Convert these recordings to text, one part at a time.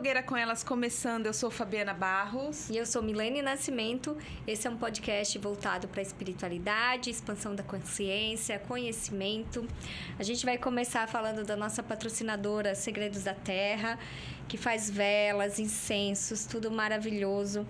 Fogueira com Elas começando, eu sou Fabiana Barros. E eu sou Milene Nascimento. Esse é um podcast voltado para a espiritualidade, expansão da consciência, conhecimento. A gente vai começar falando da nossa patrocinadora Segredos da Terra, que faz velas, incensos, tudo maravilhoso.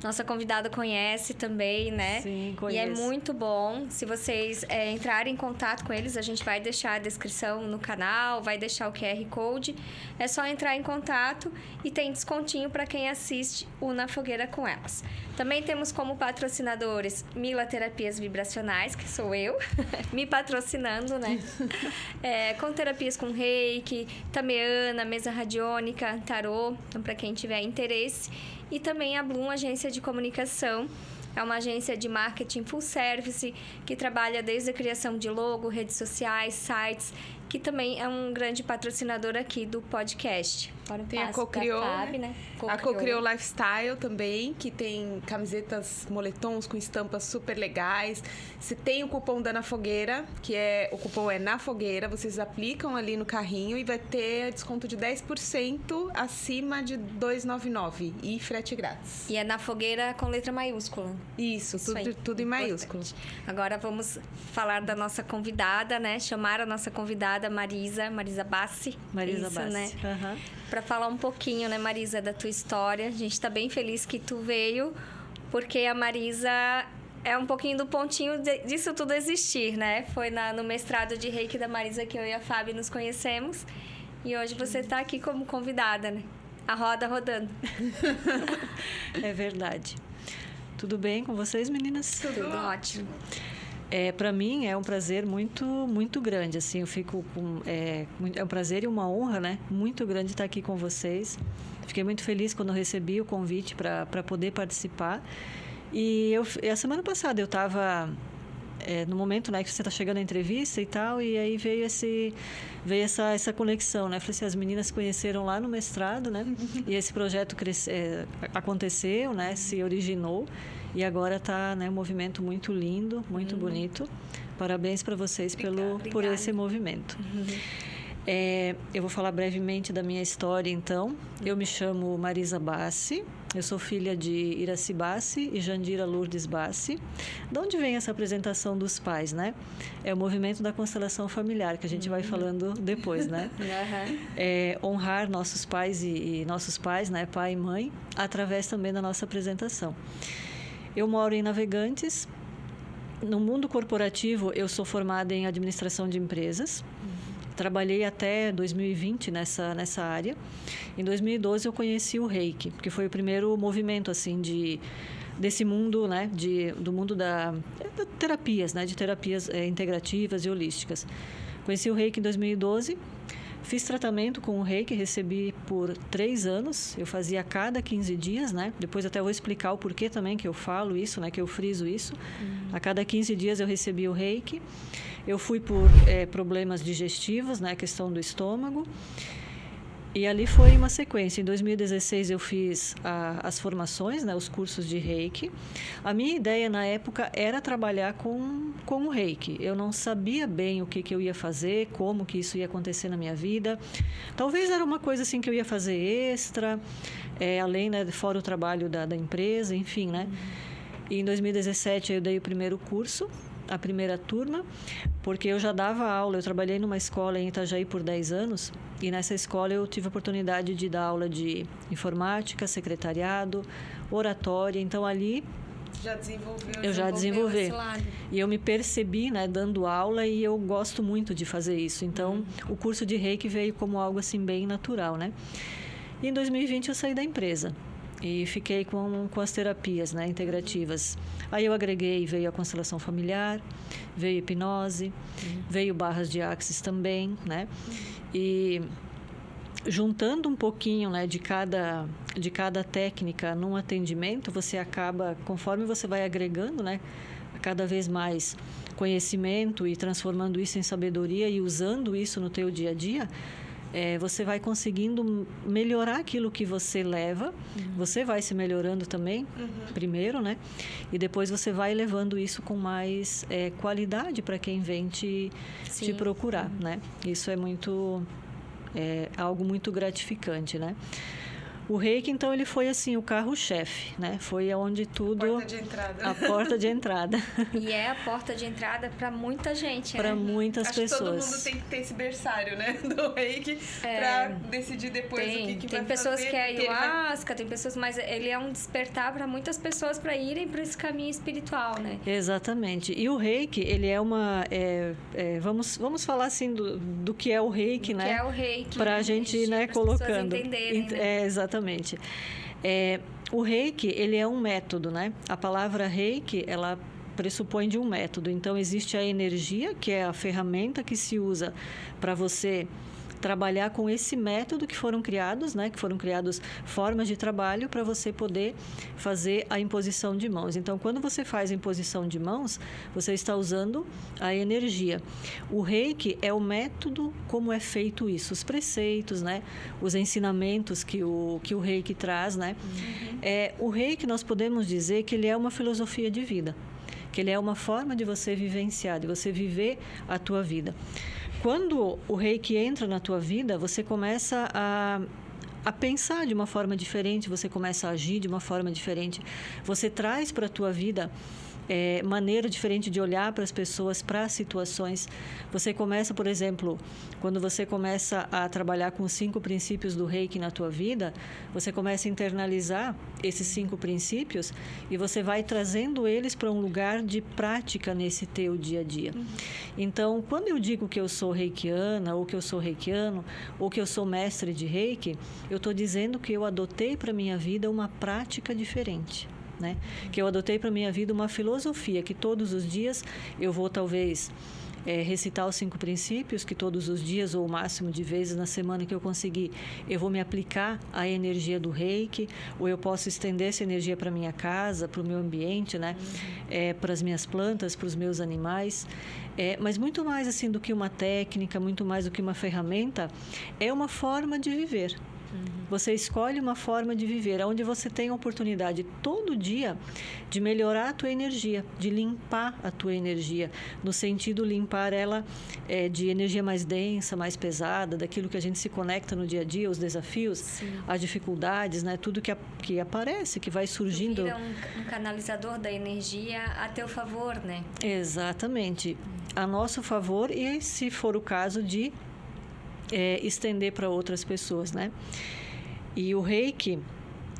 Nossa convidada conhece também, né? Sim, conheço. E é muito bom. Se vocês entrarem em contato com eles, a gente vai deixar a descrição no canal, vai deixar o QR Code. É só entrar em contato e tem descontinho para quem assiste o Na Fogueira com Elas. Também temos como patrocinadores Mila Terapias Vibracionais, que sou eu, me patrocinando, né? Com terapias com reiki, tameana, mesa radiônica, tarô, então para quem tiver interesse. E também a Bloom, agência de comunicação. É uma agência de marketing full service que trabalha desde a criação de logo, redes sociais, sites, que também é um grande patrocinador aqui do podcast. Agora tem a Cocriou, né? A Cocriou Lifestyle também, que tem camisetas, moletons com estampas super legais. Você tem o cupom da Na Fogueira, o cupom é Na Fogueira, vocês aplicam ali no carrinho e vai ter desconto de 10% acima de R$ 2,99 e frete grátis. E é Na Fogueira com letra maiúscula. Isso, tudo em maiúsculo. Agora vamos falar da nossa convidada, né? Chamar a nossa convidada Marisa Bassi. Marisa Bassi, né? Uhum. Para falar um pouquinho, né, Marisa, da tua história. A gente está bem feliz que tu veio, porque a Marisa é um pouquinho do pontinho disso tudo existir, né? Foi no mestrado de Reiki da Marisa que eu e a Fábio nos conhecemos. E hoje você está aqui como convidada, né? A roda rodando. É verdade. Tudo bem com vocês, meninas? Tudo ótimo. Para mim é um prazer muito, muito grande, assim, eu fico com... É um prazer e uma honra, né? Muito grande estar aqui com vocês. Fiquei muito feliz quando eu recebi o convite para poder participar. E a semana passada eu estava... no momento, né, que você está chegando à entrevista e tal, e aí veio essa conexão, né? Falei assim, as meninas se conheceram lá no mestrado, né? E esse projeto aconteceu, né? Se originou. E agora está, né, um movimento muito lindo, muito bonito. Parabéns para vocês por esse movimento. Eu vou falar brevemente da minha história, então. Eu me chamo Marisa Bassi, eu sou filha de Iraci Bassi e Jandira Lourdes Bassi. De onde vem essa apresentação dos pais, né? É o movimento da constelação familiar, que a gente vai falando depois, né? Honrar nossos pais e nossos pais, né? Pai e mãe, através também da nossa apresentação. Eu moro em Navegantes. No mundo corporativo, eu sou formada em administração de empresas. Trabalhei até 2020 nessa área. Em 2012, eu conheci o Reiki, que foi o primeiro movimento assim desse mundo, né, do mundo da terapias, né, de terapias integrativas e holísticas. Conheci o Reiki em 2012. Fiz tratamento com o Reiki, recebi por 3 anos. Eu fazia a cada 15 dias, né? Depois até vou explicar o porquê também que eu falo isso, né? Que eu friso isso. A cada 15 dias eu recebi o Reiki. Eu fui por problemas digestivos, né? A questão do estômago. E ali foi uma sequência. Em 2016 eu fiz as formações, né, os cursos de Reiki. A minha ideia na época era trabalhar com o Reiki. Eu não sabia bem o que eu ia fazer, como que isso ia acontecer na minha vida. Talvez era uma coisa assim que eu ia fazer extra, além, né, fora o trabalho da empresa, enfim, né? E em 2017 eu dei o primeiro curso, a primeira turma, porque eu já dava aula. Eu trabalhei numa escola em Itajaí por 10 anos e nessa escola eu tive a oportunidade de dar aula de informática, secretariado, oratória. Então ali eu já desenvolvi esse lado. E eu me percebi, né, dando aula, e eu gosto muito de fazer isso. Então o curso de Reiki veio como algo assim bem natural, né? E em 2020 eu saí da empresa e fiquei com as terapias, né, integrativas. Aí eu agreguei, veio a constelação familiar, veio hipnose, veio barras de axis também, né? E juntando um pouquinho, né, de cada técnica num atendimento, você acaba, conforme você vai agregando, né, cada vez mais conhecimento e transformando isso em sabedoria e usando isso no teu dia a dia, você vai conseguindo melhorar aquilo que você leva. Você vai se melhorando também, primeiro, né? E depois você vai levando isso com mais qualidade para quem vem te procurar, né? Isso é algo muito gratificante, né? O reiki, então, ele foi assim, o carro-chefe, né? Foi onde tudo... Porta de entrada. A porta de entrada. E é a porta de entrada para muita gente, Para muitas Acho pessoas. que todo mundo tem que ter esse berçário, né? Do reiki, para decidir depois o que vai fazer. Tem pessoas que é ayahuasca, tem pessoas... Mas ele é um despertar para muitas pessoas para irem para esse caminho espiritual, né? Exatamente. E o reiki, ele é uma... vamos falar, assim, do que é o reiki, né? Que é o reiki. Para a gente, né, colocando. Entenderem, né? Exatamente. O reiki, ele é um método, né? A palavra reiki, ela pressupõe de um método. Então, existe a energia, que é a ferramenta que se usa para você trabalhar com esse método que foram criados, né? Que foram criados formas de trabalho para você poder fazer a imposição de mãos. Então, quando você faz a imposição de mãos, você está usando a energia. O reiki é o método como é feito isso, os preceitos, né? Os ensinamentos que o reiki traz, né? O reiki, nós podemos dizer que ele é uma filosofia de vida, que ele é uma forma de você vivenciar, de você viver a tua vida. Quando o reiki entra na tua vida, você começa a pensar de uma forma diferente, você começa a agir de uma forma diferente. Você traz para a tua vida maneira diferente de olhar para as pessoas, para as situações. Você começa, por exemplo, quando você começa a trabalhar com os 5 princípios do reiki na tua vida, você começa a internalizar esses 5 princípios e você vai trazendo eles para um lugar de prática nesse teu dia a dia. Então, quando eu digo que eu sou reikiana, ou que eu sou reikiano, ou que eu sou mestre de reiki, eu estou dizendo que eu adotei para a minha vida uma prática diferente. Né? Que eu adotei para a minha vida uma filosofia, que todos os dias eu vou talvez recitar os 5 princípios, que todos os dias ou o máximo de vezes na semana que eu conseguir, eu vou me aplicar à energia do reiki, ou eu posso estender essa energia para a minha casa, para o meu ambiente, né? Para as minhas plantas, para os meus animais. Mas muito mais assim do que uma técnica, muito mais do que uma ferramenta, é uma forma de viver. Você escolhe uma forma de viver, onde você tem a oportunidade todo dia de melhorar a tua energia, de limpar a tua energia, no sentido limpar ela de energia mais densa, mais pesada, daquilo que a gente se conecta no dia a dia, os desafios, Sim. as dificuldades, né? Tudo que aparece, que vai surgindo. Tu vira um canalizador da energia a teu favor, né? Exatamente. A nosso favor e, se for o caso, de estender para outras pessoas, né? E o reiki,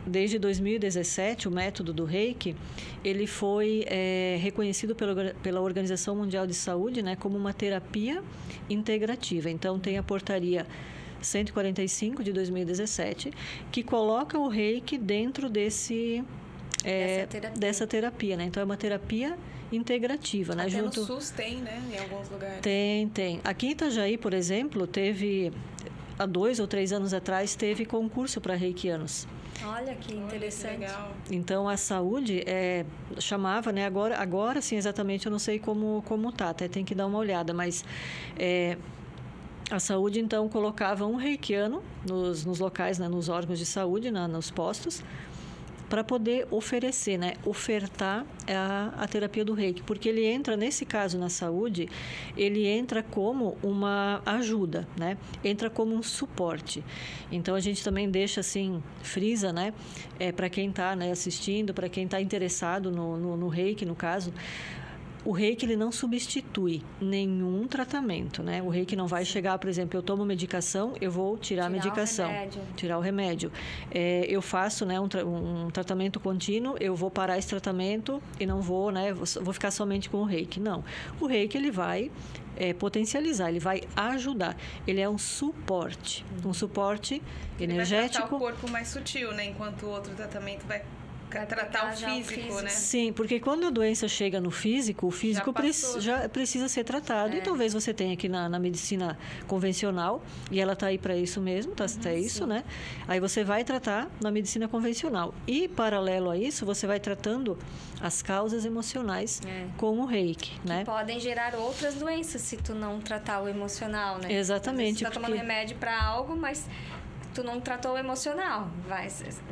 desde 2017, o método do reiki, ele foi reconhecido pela Organização Mundial de Saúde, né, como uma terapia integrativa. Então, tem a portaria 145 de 2017, que coloca o reiki dentro dessa terapia, né? Então, é uma terapia integrativa, né? Até no SUS tem, né? Em alguns lugares. Tem. Aqui em Itajaí, por exemplo, teve... Há 2 ou 3 anos atrás, teve concurso para reikianos. Olha que interessante. Que legal. Então, a saúde chamava, né? Agora sim, exatamente, eu não sei como tá, até tem que dar uma olhada, mas a saúde, então, colocava um reikiano nos locais, né, nos órgãos de saúde, nos postos, para poder oferecer, né, ofertar a terapia do reiki, porque ele entra, nesse caso, na saúde, ele entra como uma ajuda, né, entra como um suporte. Então, a gente também deixa, assim, frisa, né, para quem está, né, assistindo, para quem está interessado no reiki, no caso, o reiki, ele não substitui nenhum tratamento, né? O reiki não vai chegar, por exemplo, eu tomo medicação, eu vou tirar a medicação, tirar o remédio. Eu faço, né, um tratamento contínuo, eu vou parar esse tratamento e não vou, né, vou ficar somente com o reiki. Não. O reiki, ele vai potencializar, ele vai ajudar. Ele é um suporte energético. Ele vai tratar o corpo mais sutil, né? Enquanto o outro tratamento vai tratar o físico, né? Sim, porque quando a doença chega no físico, o físico já precisa ser tratado. E talvez você tenha aqui na medicina convencional, e ela está aí para isso mesmo, isso, né? Aí você vai tratar na medicina convencional. E, paralelo a isso, você vai tratando as causas emocionais com o reiki, né? Que podem gerar outras doenças se tu não tratar o emocional, né? Exatamente. Você está tomando remédio para algo, mas tu não tratou o emocional,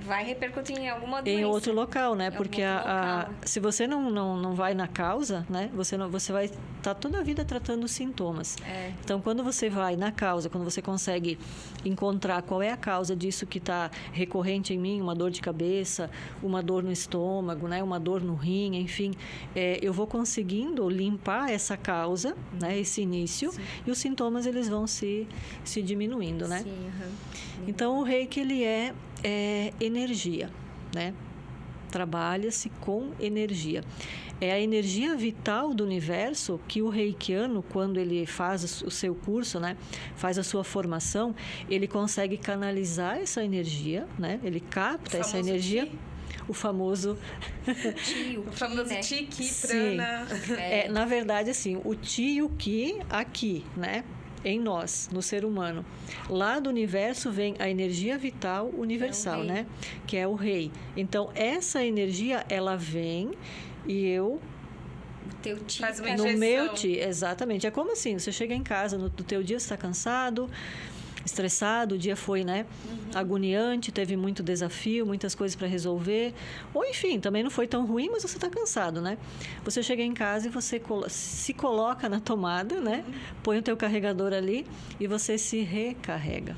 vai repercutir em alguma doença. Em outro local, né? Em Porque algum local. se você não vai na causa, né? Você vai estar toda a vida tratando os sintomas. Então, quando você vai na causa, quando você consegue encontrar qual é a causa disso que está recorrente em mim, uma dor de cabeça, uma dor no estômago, né? Uma dor no rim, enfim, eu vou conseguindo limpar essa causa, né? Esse início, e os sintomas eles vão se diminuindo, né? Sim, Então, o reiki, ele é energia, né? Trabalha-se com energia. É a energia vital do universo que o reikiano, quando ele faz o seu curso, né? Faz a sua formação, ele consegue canalizar essa energia, né? Ele capta essa energia. O famoso Chi, o famoso né? Chi, Ki, Prana. Na verdade, assim, o Chi e o Ki aqui, né? Em nós, no ser humano. Lá do universo vem a energia vital universal, né? Que é o rei. Então, essa energia, ela vem e eu... Teu chi faz uma no injeção. meu Chi, exatamente. É como assim, você chega em casa, no teu dia você está cansado, estressado, o dia foi, né, agoniante, teve muito desafio, muitas coisas para resolver, ou enfim, também não foi tão ruim, mas você está cansado, né? Você chega em casa e você se coloca na tomada, né? Põe o teu carregador ali e você se recarrega.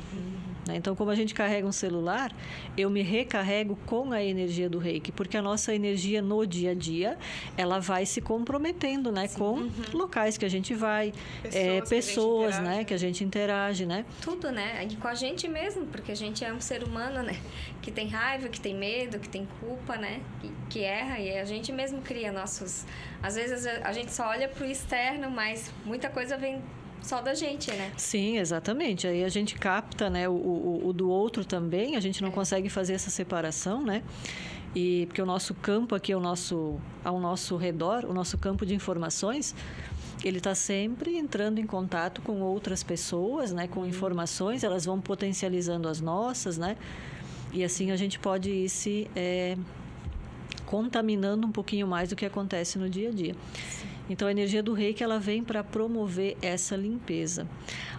Então, como a gente carrega um celular, eu me recarrego com a energia do reiki, porque a nossa energia no dia a dia, ela vai se comprometendo, né, com locais que a gente vai, pessoas, né, que a gente interage, né? Tudo, né? E com a gente mesmo, porque a gente é um ser humano, né? Que tem raiva, que tem medo, que tem culpa, né? Que erra, e a gente mesmo cria nossos... Às vezes a gente só olha pro externo, mas muita coisa vem só da gente, né? Sim, exatamente. Aí a gente capta, né, o do outro também, a gente não consegue fazer essa separação, né? E porque o nosso campo aqui, ao nosso redor, o nosso campo de informações, ele está sempre entrando em contato com outras pessoas, né, com informações, elas vão potencializando as nossas, né? E assim a gente pode ir se contaminando um pouquinho mais do que acontece no dia a dia. Então, a energia do reiki, ela vem para promover essa limpeza.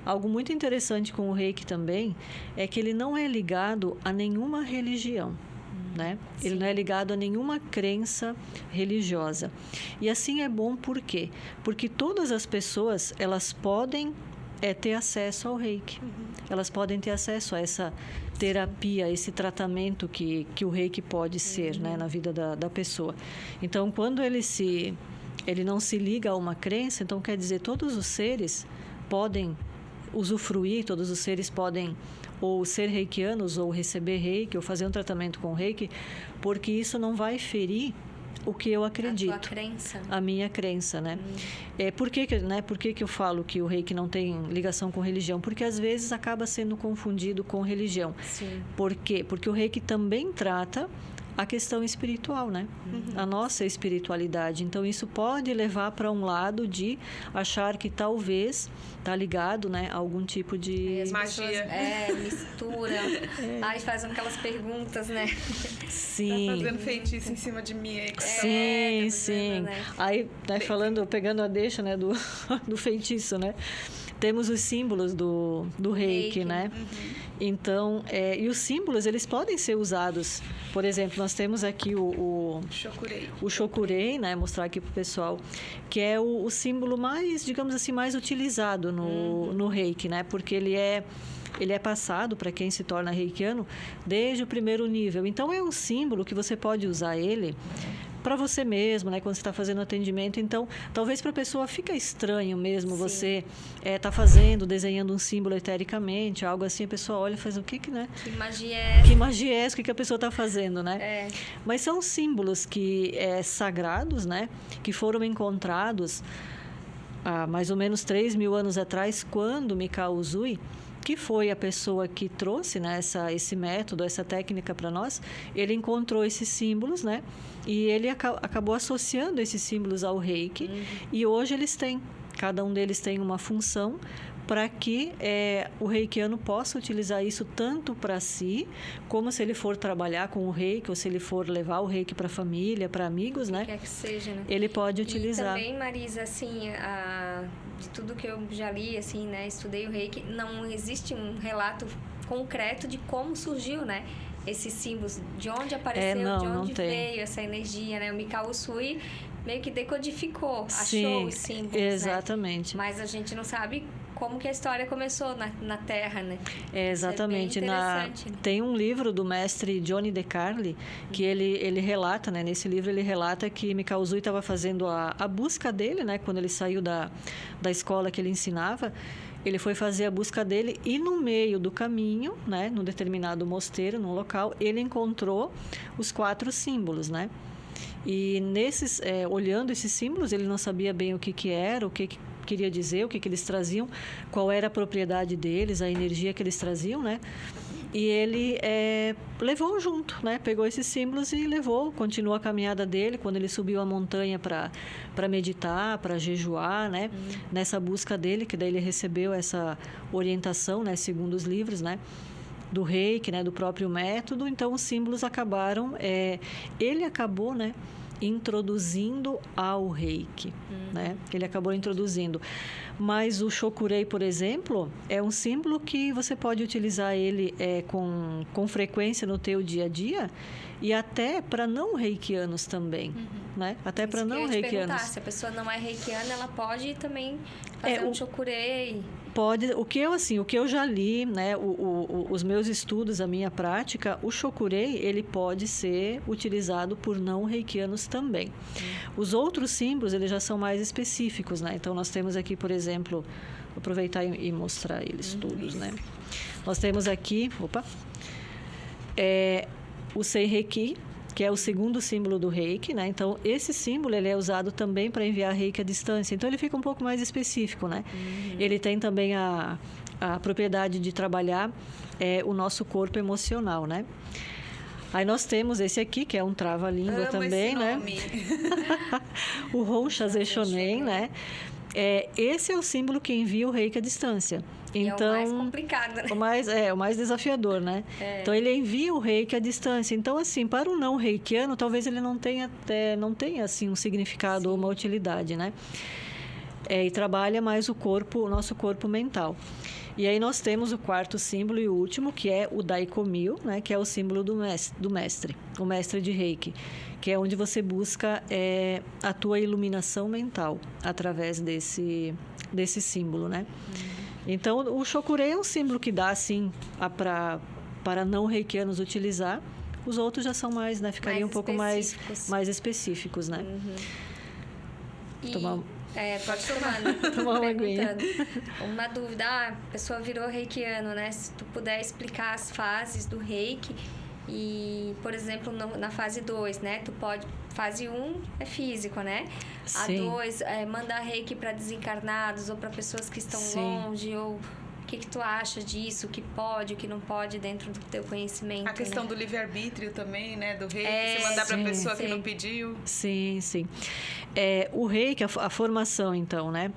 Algo muito interessante com o reiki também é que ele não é ligado a nenhuma religião, né? Ele não é ligado a nenhuma crença religiosa. E assim é bom por quê? Porque todas as pessoas, elas podem ter acesso ao reiki. Elas podem ter acesso a essa terapia, a esse tratamento que o reiki pode ser, né, na vida da pessoa. Então, quando ele não se liga a uma crença, então quer dizer, todos os seres podem usufruir, todos os seres podem ou ser reikianos, ou receber reiki, ou fazer um tratamento com reiki, porque isso não vai ferir o que eu acredito. A tua crença. A minha crença, né? Por que eu falo que o reiki não tem ligação com religião? Porque às vezes acaba sendo confundido com religião. Sim. Por quê? Porque o reiki também trata a questão espiritual, né? A nossa espiritualidade. Então, isso pode levar para um lado de achar que talvez está ligado, né, a algum tipo de... Magia. Mistura. Aí fazem aquelas perguntas, né? Sim. Tá fazendo feitiço em cima de mim aí. Sim, sim. né? Aí, né, pegando a deixa, né, do feitiço, né? Temos os símbolos do reiki, né? Então, e os símbolos, eles podem ser usados. Por exemplo, nós temos aqui o Shokurei, né? Mostrar aqui para o pessoal, que é o símbolo mais, digamos assim, mais utilizado no reiki, né? Porque ele é passado para quem se torna reikiano desde o primeiro nível. Então, é um símbolo que você pode usar ele para você mesmo, né? Quando você está fazendo atendimento. Então, talvez para a pessoa fica estranho mesmo. Sim. Você tá desenhando um símbolo etericamente, algo assim, a pessoa olha e faz o que, né? Que magia é? Que magia é essa? O que a pessoa está fazendo, né? Mas são símbolos que sagrados, né? Que foram encontrados há mais ou menos 3.000 anos atrás, quando Mikao Usui, que foi a pessoa que trouxe, né, esse método, essa técnica para nós, ele encontrou esses símbolos, né? E ele acabou associando esses símbolos ao reiki. E hoje cada um deles tem uma função para que o reikiano possa utilizar isso tanto para si, como se ele for trabalhar com o reiki, ou se ele for levar o reiki para a família, para amigos, né? Quer que seja, né? Ele pode utilizar. E também, Marisa, assim, de tudo que eu já li, assim, né? Estudei o reiki, não existe um relato concreto de como surgiu, né? Esses símbolos, de onde apareceu, de onde veio essa energia, né? O Mikao Usui meio que decodificou, achou os símbolos, exatamente. Né? Mas a gente não sabe como que a história começou na Terra, né? Exatamente. Tem um livro do mestre Johnny DeCarli que ele relata, né? Nesse livro ele relata que Mikao Usui estava fazendo a busca dele, né? Quando ele saiu da escola que ele ensinava, ele foi fazer a busca dele e no meio do caminho, né? Num determinado mosteiro, num local, ele encontrou os 4 símbolos, né? E olhando esses símbolos, ele não sabia bem o que era, o que queria dizer, o que eles traziam, qual era a propriedade deles, a energia que eles traziam, né? E ele levou junto, né? Pegou esses símbolos e levou, continuou a caminhada dele. Quando ele subiu a montanha para meditar, para jejuar, né? Nessa busca dele, que daí ele recebeu essa orientação, né? Segundo os livros, né? Do reiki, né? Do próprio método. Então, os símbolos acabaram... ele acabou, né? Introduzindo ao reiki, né? Ele acabou introduzindo. Mas o Shokurei, por exemplo, é um símbolo que você pode utilizar ele com frequência no teu dia a dia e até para não reikianos também, né? Até para não reikianos. Se a pessoa não é reikiana, ela pode também fazer um Shokurei. Pode, o que eu já li, né, os meus estudos, a minha prática, o Shokurei, ele pode ser utilizado por não reikianos também. Os outros símbolos, eles já são mais específicos, né? Então, nós temos aqui, por exemplo, vou aproveitar e mostrar eles todos, né? Nós temos aqui, o Seireiki, que é o segundo símbolo do reiki, né? Então, esse símbolo ele é usado também para enviar reiki à distância. Então, ele fica um pouco mais específico, né? Ele tem também a propriedade de trabalhar o nosso corpo emocional, né? Aí nós temos esse aqui, que é um trava-língua também, né? O Honsha Zeishonen, né? Esse é o símbolo que envia o reiki à distância. Então, é o mais complicado, né? O mais desafiador, né? Então, ele envia o reiki à distância. Então, assim, para o não reikiano, talvez ele não tenha assim, um significado ou uma utilidade, né? E trabalha mais o nosso corpo mental. E aí nós temos o 4º símbolo e o último, que é o Daikomyo, né? Que é o símbolo do mestre, o mestre de reiki, que é onde você busca a tua iluminação mental através desse símbolo, né? Então, o Shokurei é um símbolo que dá, assim, para não reikianos utilizar. Os outros já são mais, né? Ficariam um pouco mais específicos, né? Pode tomar, né? Tomar uma aguinha. Uma dúvida, a pessoa virou reikiano, né? Se tu puder explicar as fases do reiki e, por exemplo, na fase 2, né? Tu pode... Fase 1 é físico, né? Sim. A 2 é mandar reiki para desencarnados ou para pessoas que estão longe, ou o que tu acha disso, o que pode, o que não pode dentro do teu conhecimento. A questão do livre-arbítrio também, né? Do reiki, se mandar para a pessoa que não pediu. Sim. O reiki, a formação, então, né?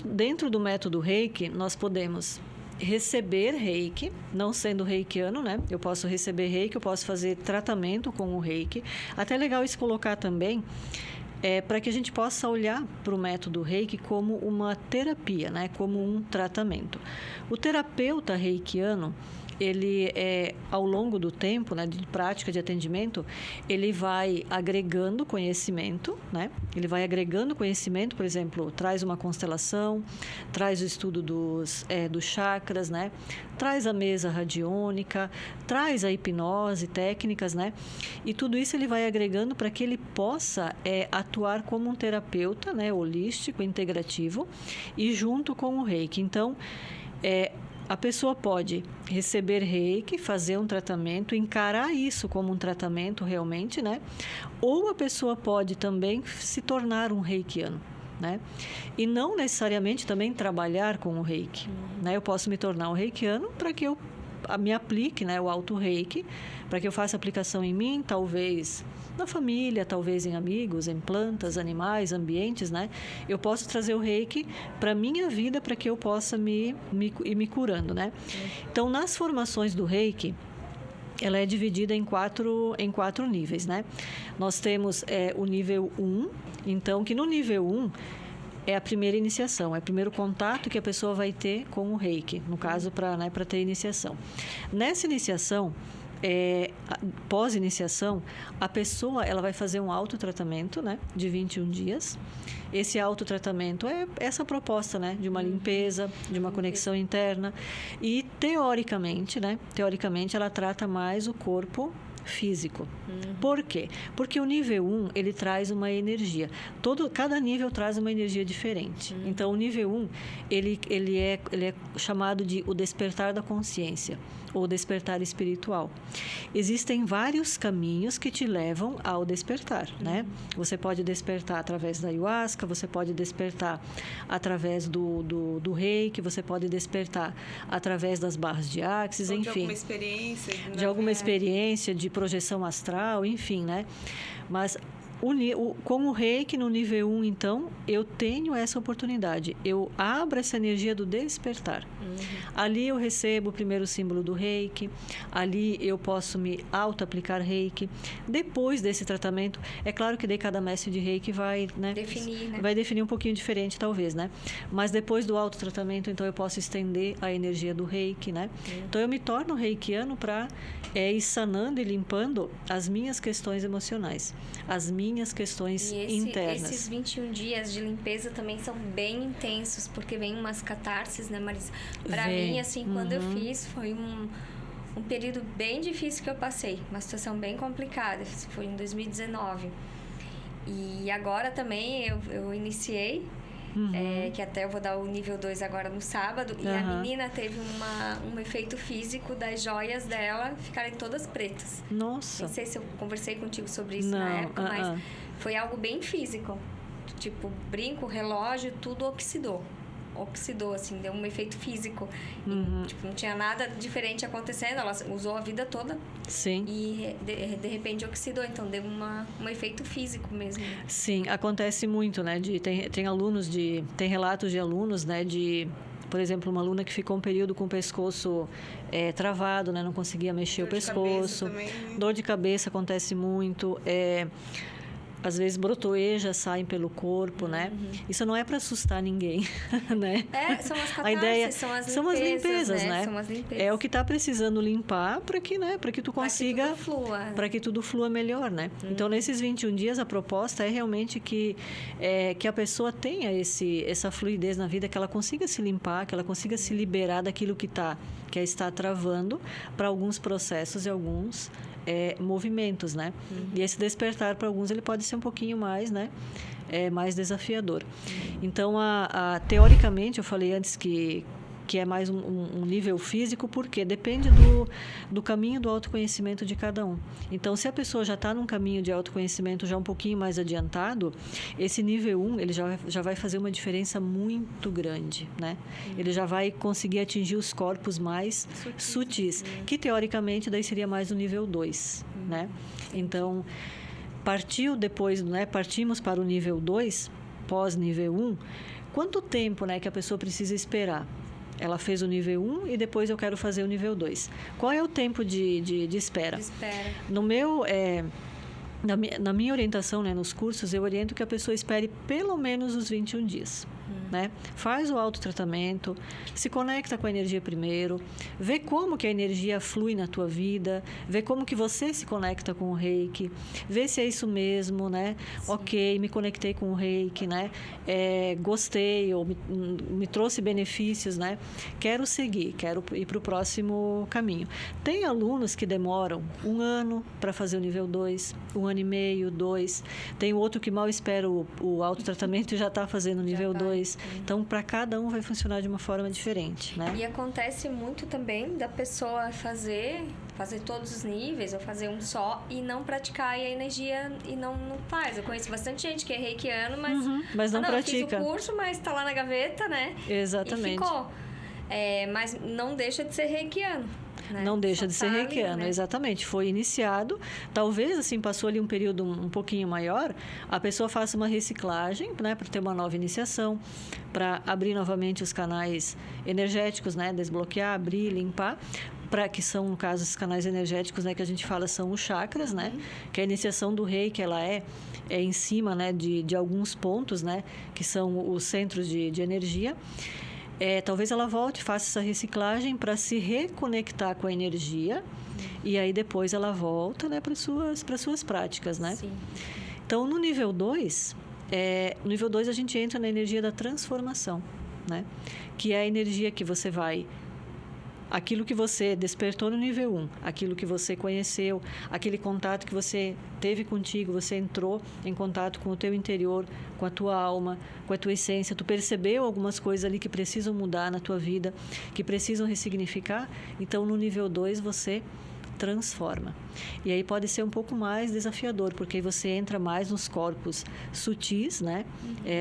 Dentro do método reiki, nós podemos receber reiki, não sendo reikiano, né? Eu posso receber reiki, eu posso fazer tratamento com o reiki. Até é legal isso colocar também, para que a gente possa olhar para o método reiki como uma terapia, né? Como um tratamento. O terapeuta reikiano, ele ao longo do tempo, né, de prática de atendimento, ele vai agregando conhecimento, né? Ele vai agregando conhecimento, por exemplo, traz uma constelação, traz o estudo dos chakras, né? Traz a mesa radiônica, traz a hipnose, técnicas, né? E tudo isso ele vai agregando para que ele possa atuar como um terapeuta, né, holístico, integrativo e junto com o reiki. Então, a pessoa pode receber reiki, fazer um tratamento, encarar isso como um tratamento realmente, né? Ou a pessoa pode também se tornar um reikiano, né? E não necessariamente também trabalhar com o reiki, né? Eu posso me tornar um reikiano para que eu me aplique, né, o auto-reiki, para que eu faça aplicação em mim, talvez na família, talvez em amigos, em plantas, animais, ambientes, né? Eu posso trazer o reiki para a minha vida para que eu possa ir me curando, né? Então, nas formações do reiki, ela é dividida em quatro níveis, né? Nós temos o nível 1, então, que no nível 1, é a primeira iniciação, é o primeiro contato que a pessoa vai ter com o reiki, no caso, para ter iniciação. Nessa iniciação, pós-iniciação, a pessoa ela vai fazer um autotratamento, né, de 21 dias. Esse autotratamento é essa proposta, né, de uma limpeza, de uma conexão interna. E, teoricamente, ela trata mais o corpo físico. Por quê? Porque o nível 1, ele traz uma energia. Cada nível traz uma energia diferente. Então, o nível 1, ele é chamado de o despertar da consciência, ou despertar espiritual. Existem vários caminhos que te levam ao despertar, né? Você pode despertar através da ayahuasca, você pode despertar através do reiki, você pode despertar através das barras de Axis, enfim. De alguma experiência. De alguma experiência, de projeção astral, enfim, né? Mas com o reiki no nível 1, então, eu tenho essa oportunidade. Eu abro essa energia do despertar. Ali eu recebo o primeiro símbolo do reiki. Ali eu posso me auto-aplicar reiki. Depois desse tratamento, é claro que daí cada mestre de reiki vai, né? Definir, né? Vai definir um pouquinho diferente, talvez, né? Mas depois do autotratamento, então, eu posso estender a energia do reiki, né? Então, eu me torno reikiano para ir sanando e limpando as minhas questões emocionais, as minhas questões internas. Esses 21 dias de limpeza também são bem intensos, porque vem umas catarses, né, Marisa? Para mim, assim, quando eu fiz, foi um período bem difícil que eu passei, uma situação bem complicada, foi em 2019. E agora também eu iniciei, que até eu vou dar o nível 2 agora no sábado, e a menina teve um efeito físico das joias dela ficarem todas pretas. Nossa! Não sei se eu conversei contigo sobre isso na época, mas foi algo bem físico. Tipo, brinco, relógio, tudo oxidou, assim, deu um efeito físico. E, tipo, não tinha nada diferente acontecendo, ela usou a vida toda. Sim. E de repente oxidou, então deu um efeito físico mesmo. Sim, acontece muito, né? Tem relatos de alunos, né? Por exemplo, uma aluna que ficou um período com o pescoço travado, né? Não conseguia mexer o pescoço. Dor de cabeça acontece muito. Às vezes brotoejas saem pelo corpo, né? Isso não é para assustar ninguém, né? São as catarses, a ideia são as limpezas, né? São as limpezas. É o que está precisando limpar para que tu consiga... Para que tudo flua melhor, né? Então, nesses 21 dias, a proposta é realmente que a pessoa tenha essa fluidez na vida, que ela consiga se limpar, que ela consiga se liberar daquilo que está travando para alguns processos e alguns movimentos, né? E esse despertar para alguns ele pode ser um pouquinho mais, né? Mais desafiador. Então, teoricamente, eu falei antes que é mais um nível físico, porque depende do caminho do autoconhecimento de cada um. Então, se a pessoa já está num caminho de autoconhecimento já um pouquinho mais adiantado, esse nível 1, ele já vai fazer uma diferença muito grande, né? Ele já vai conseguir atingir os corpos mais sutis, que teoricamente daí seria mais o nível 2, né? Então, partimos para o nível 2, pós-nível 1, quanto tempo, né, que a pessoa precisa esperar? Ela fez o nível 1 e depois eu quero fazer o nível 2. Qual é o tempo de espera? No meu... Na minha orientação, né, nos cursos, eu oriento que a pessoa espere pelo menos os 21 dias. Né? Faz o autotratamento, se conecta com a energia primeiro, vê como que a energia flui na tua vida, vê como que você se conecta com o reiki, vê se é isso mesmo, né? Sim. Ok, me conectei com o reiki, né? Gostei, ou me trouxe benefícios, né? Quero seguir, quero ir para o próximo caminho. Tem alunos que demoram 1 ano para fazer o nível 2, 1 ano e meio, 2. Tem outro que mal espera o autotratamento e já está fazendo o nível 2. Então, para cada um vai funcionar de uma forma diferente, né? E acontece muito também da pessoa fazer todos os níveis, ou fazer um só, e não praticar, e a energia e não faz. Eu conheço bastante gente que é reikiano, mas não pratica. Fiz o curso, mas está lá na gaveta, né? Exatamente. E ficou. Mas não deixa de ser reikiano. Né? Não deixa de ser reikiano, ali, né? Exatamente. Foi iniciado, talvez assim, passou ali um período um pouquinho maior, a pessoa faça uma reciclagem, né, para ter uma nova iniciação, para abrir novamente os canais energéticos, né, desbloquear, abrir, limpar, que são, no caso, os canais energéticos, né, que a gente fala, são os chakras, né? Que a iniciação do reiki, ela é em cima, né, de alguns pontos, né? Que são os centros de energia. Talvez ela volte, faça essa reciclagem para se reconectar com a energia e aí depois ela volta, né, para suas práticas, né? Sim. Então, no nível 2, no nível 2 a gente entra na energia da transformação, né? Que é a energia que você vai... Aquilo que você despertou no nível 1, aquilo que você conheceu, aquele contato que você teve contigo, você entrou em contato com o teu interior, com a tua alma, com a tua essência, tu percebeu algumas coisas ali que precisam mudar na tua vida, que precisam ressignificar, então no nível 2 você transforma. E aí pode ser um pouco mais desafiador, porque aí você entra mais nos corpos sutis, né?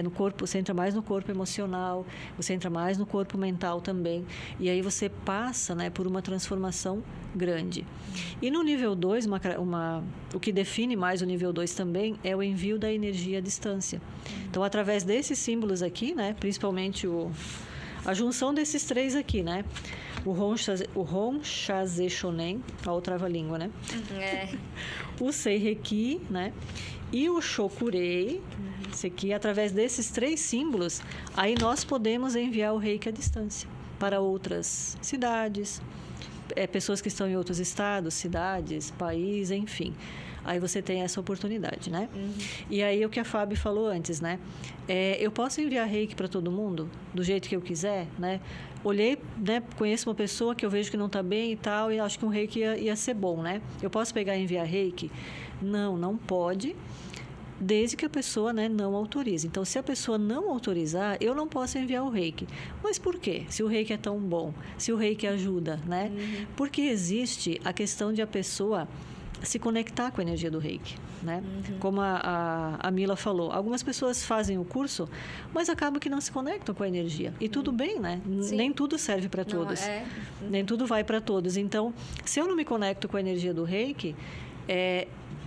No corpo, você entra mais no corpo emocional, você entra mais no corpo mental também. E aí você passa, né, por uma transformação grande. E no nível 2, o que define mais o nível 2 também é o envio da energia à distância. Então, através desses símbolos aqui, né, principalmente a junção desses 3 aqui, né? O Honshaze Shonen, a outra trava-língua, né? O Seireki, né? E o Shokurei, esse aqui, através desses 3 símbolos, aí nós podemos enviar o reiki à distância para outras cidades, pessoas que estão em outros estados, cidades, país, enfim. Aí você tem essa oportunidade, né? E aí o que a Fábio falou antes, né? Eu posso enviar reiki para todo mundo do jeito que eu quiser, né? Olhei, né? Conheço uma pessoa que eu vejo que não está bem e tal, e acho que um reiki ia ser bom, né? Eu posso pegar e enviar reiki? Não pode, desde que a pessoa, né, não autorize. Então, se a pessoa não autorizar, eu não posso enviar o reiki. Mas por quê? Se o reiki é tão bom, se o reiki ajuda, né? Porque existe a questão de a pessoa se conectar com a energia do reiki, né? Como a Mila falou, algumas pessoas fazem o curso, mas acabam que não se conectam com a energia. E tudo bem, né? Sim. Nem tudo serve para todos. Nem tudo vai para todos. Então, se eu não me conecto com a energia do reiki,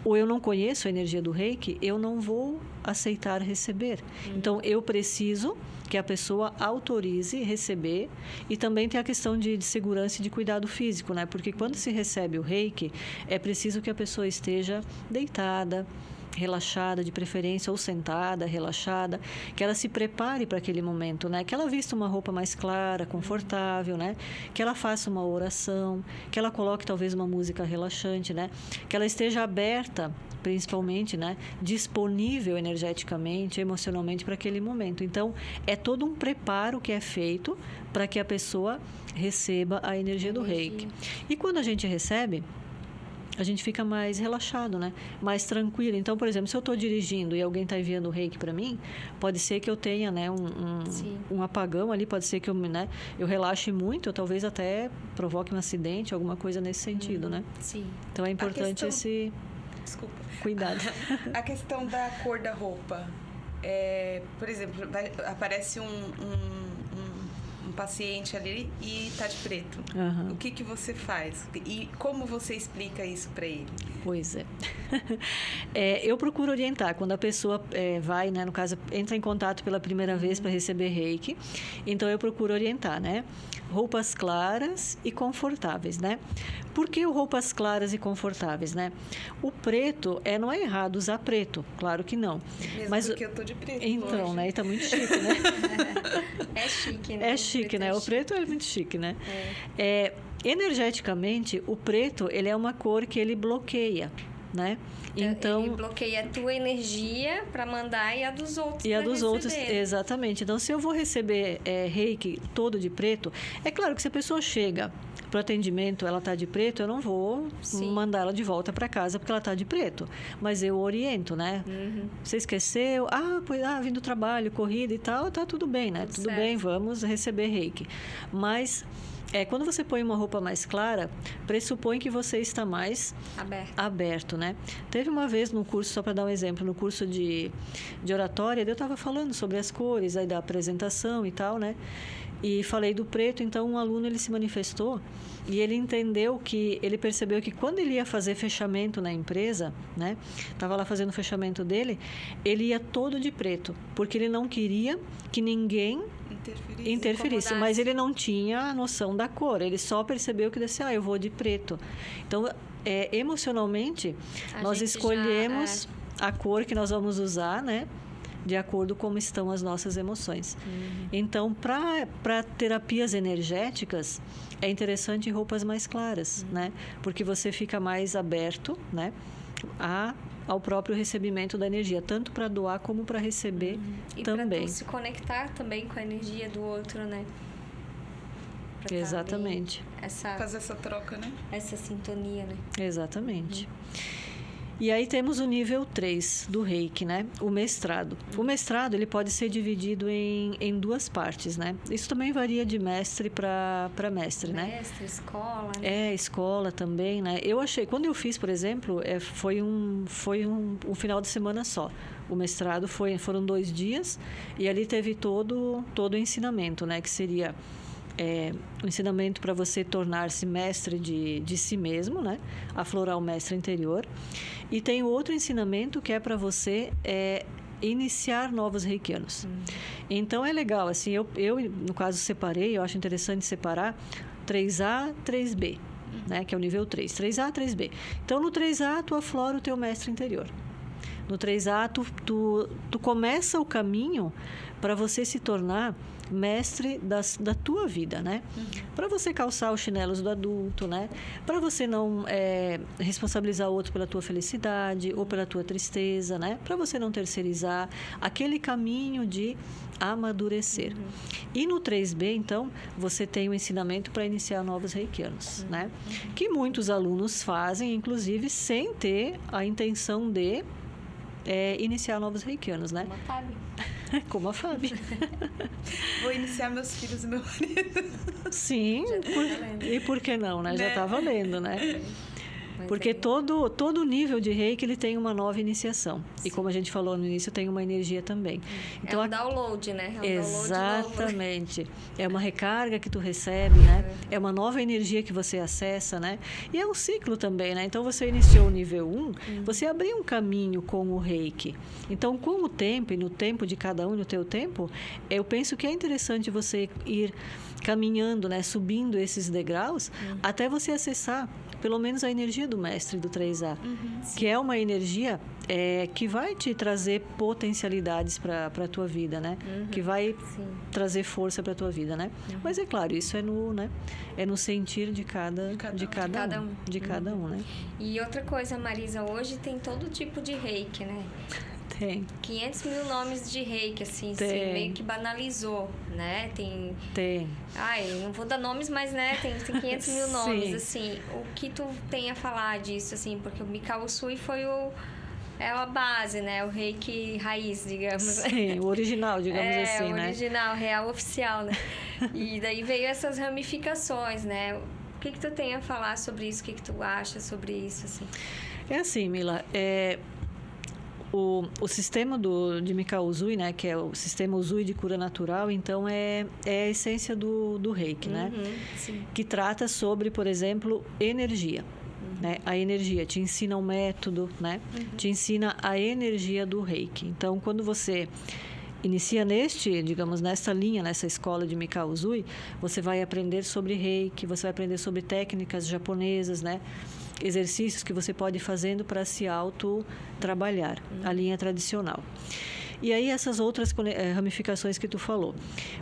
ou eu não conheço a energia do reiki, eu não vou aceitar receber. Então, eu preciso que a pessoa autorize receber, e também tem a questão de segurança e de cuidado físico, né? Porque quando se recebe o reiki, é preciso que a pessoa esteja deitada, relaxada, de preferência, ou sentada, relaxada, que ela se prepare para aquele momento, né? Que ela vista uma roupa mais clara, confortável, né? Que ela faça uma oração, que ela coloque talvez uma música relaxante, né? Que ela esteja aberta, principalmente, né? Disponível energeticamente, emocionalmente para aquele momento. Então, é todo um preparo que é feito para que a pessoa receba a energia do reiki. E quando a gente recebe, a gente fica mais relaxado, né? Mais tranquilo. Então, por exemplo, se eu estou dirigindo e alguém está enviando o reiki para mim, pode ser que eu tenha, né, um apagão ali, pode ser que eu relaxe muito, ou talvez até provoque um acidente, alguma coisa nesse sentido, né? Sim. Então, é importante esse cuidado. A questão da cor da roupa. Por exemplo, aparece um paciente ali e está de preto. O que você faz? E como você explica isso para ele? Pois é. Eu procuro orientar. Quando a pessoa vai, né, no caso, entra em contato pela primeira vez para receber reiki, então eu procuro orientar, né? Roupas claras e confortáveis, né? Por que roupas claras e confortáveis, né? O preto, não é errado usar preto, claro que não. Mesmo mas porque eu tô de preto então, hoje. né? E tá muito chique, né? É chique, né? É chique, né? O preto é muito chique, né? Energeticamente, o preto, ele é uma cor que ele bloqueia, né? Então, ele bloqueia a tua energia para mandar e a dos outros. E a dos outros, exatamente. Então, se eu vou receber reiki todo de preto, é claro que se a pessoa chega para o atendimento, ela está de preto, eu não vou mandar ela de volta para casa porque ela está de preto. Mas eu oriento, né? Você esqueceu? Vim do trabalho, corrida e tal, tá tudo bem, né? Tudo bem, vamos receber reiki. Mas quando você põe uma roupa mais clara, pressupõe que você está mais aberto, né? Teve uma vez no curso, só para dar um exemplo, no curso de oratória, eu estava falando sobre as cores aí da apresentação e tal, né? E falei do preto, então um aluno ele se manifestou e ele entendeu que, ele percebeu que quando ele ia fazer fechamento na empresa, né? Estava lá fazendo o fechamento dele, ele ia todo de preto, porque ele não queria que ninguém interferisse, mas ele não tinha noção da cor, ele só percebeu que disse, eu vou de preto. Então, emocionalmente, nós escolhemos a cor que nós vamos usar, né? De acordo com como estão as nossas emoções. Então, para terapias energéticas, é interessante roupas mais claras, né? Porque você fica mais aberto, né? Ao próprio recebimento da energia, tanto para doar como para receber também. E para se conectar também com a energia do outro, né? Exatamente. Fazer essa troca, né? Essa sintonia, né? Exatamente. E aí temos o nível 3 do Reiki, né? O mestrado. O mestrado, ele pode ser dividido em duas partes, né? Isso também varia de mestre para mestre, né? Mestre, escola, né? Escola também, né? Eu achei, quando eu fiz, por exemplo, foi um final de semana só. O mestrado foram 2 dias e ali teve todo o ensinamento, né? Que seria o ensinamento para você tornar-se mestre de si mesmo, né? Aflorar o mestre interior. E tem outro ensinamento que é para você iniciar novos reikianos. Então, é legal, assim, eu, no caso, separei, eu acho interessante separar 3A, 3B, né? Que é o nível 3. 3A, 3B. Então, no 3A, tu aflora o teu mestre interior. No 3A, tu começa o caminho para você se tornar mestre da tua vida, né? Para você calçar os chinelos do adulto, né? Para você não responsabilizar o outro pela tua felicidade ou pela tua tristeza, né? Para você não terceirizar aquele caminho de amadurecer. E no 3B, então, você tem o ensinamento para iniciar novos reikianos, né? Que muitos alunos fazem, inclusive, sem ter a intenção de iniciar novos reikianos, né? Como a Fábio. Vou iniciar meus filhos e meu marido. Sim, e por que não, né? Já está valendo, né? Porque todo nível de reiki, ele tem uma nova iniciação. Sim. E como a gente falou no início, tem uma energia também. Então, download, né? Exatamente. É uma recarga que tu recebe, né? É uma nova energia que você acessa, né? E é um ciclo também, né? Então, você iniciou o nível 1, você abriu um caminho com o reiki. Então, com o tempo, e no tempo de cada um, no teu tempo, eu penso que é interessante você ir caminhando, né? Subindo esses degraus, até você acessar pelo menos a energia do mestre do 3A, que é uma energia que vai te trazer potencialidades para a tua vida, né? Que vai trazer força para a tua vida, né? Mas é claro, isso é no sentir de cada um, né? E outra coisa, Marisa, hoje tem todo tipo de reiki, né? Tem. 500 mil nomes de reiki, assim, meio que banalizou, né? Tem. Ai, não vou dar nomes, mas, né, tem 500 mil nomes, assim. O que tu tem a falar disso, assim? Porque o Mikao Usui foi a base, né? O reiki raiz, digamos. Sim, o original, digamos assim, né? O original, real, oficial, né? E daí veio essas ramificações, né? O que tu tem a falar sobre isso? O que tu acha sobre isso, assim? É assim, Mila, O sistema de Mikao Usui, né, que é o sistema Usui de cura natural, então é a essência do reiki, né? Sim. Que trata sobre, por exemplo, energia. Né? A energia te ensina um método, né? Te ensina a energia do reiki. Então, quando você inicia nessa linha, nessa escola de Mikao Usui, você vai aprender sobre reiki, você vai aprender sobre técnicas japonesas, né? Exercícios que você pode ir fazendo para se auto-trabalhar, a linha tradicional. E aí, essas outras ramificações que tu falou.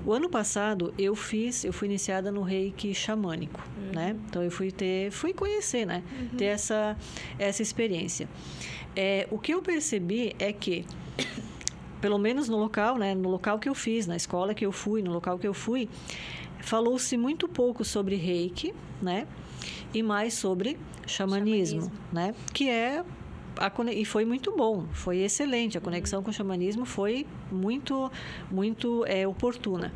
O ano passado, eu fui iniciada no reiki xamânico, né? Então, eu fui conhecer, né? Ter essa experiência. O que eu percebi é que, pelo menos no local, né? No local que eu fiz, na escola que eu fui, no local que eu fui, falou-se muito pouco sobre reiki, né? E mais sobre xamanismo, né? Que e foi muito bom, foi excelente. A conexão com o xamanismo foi muito, muito oportuna.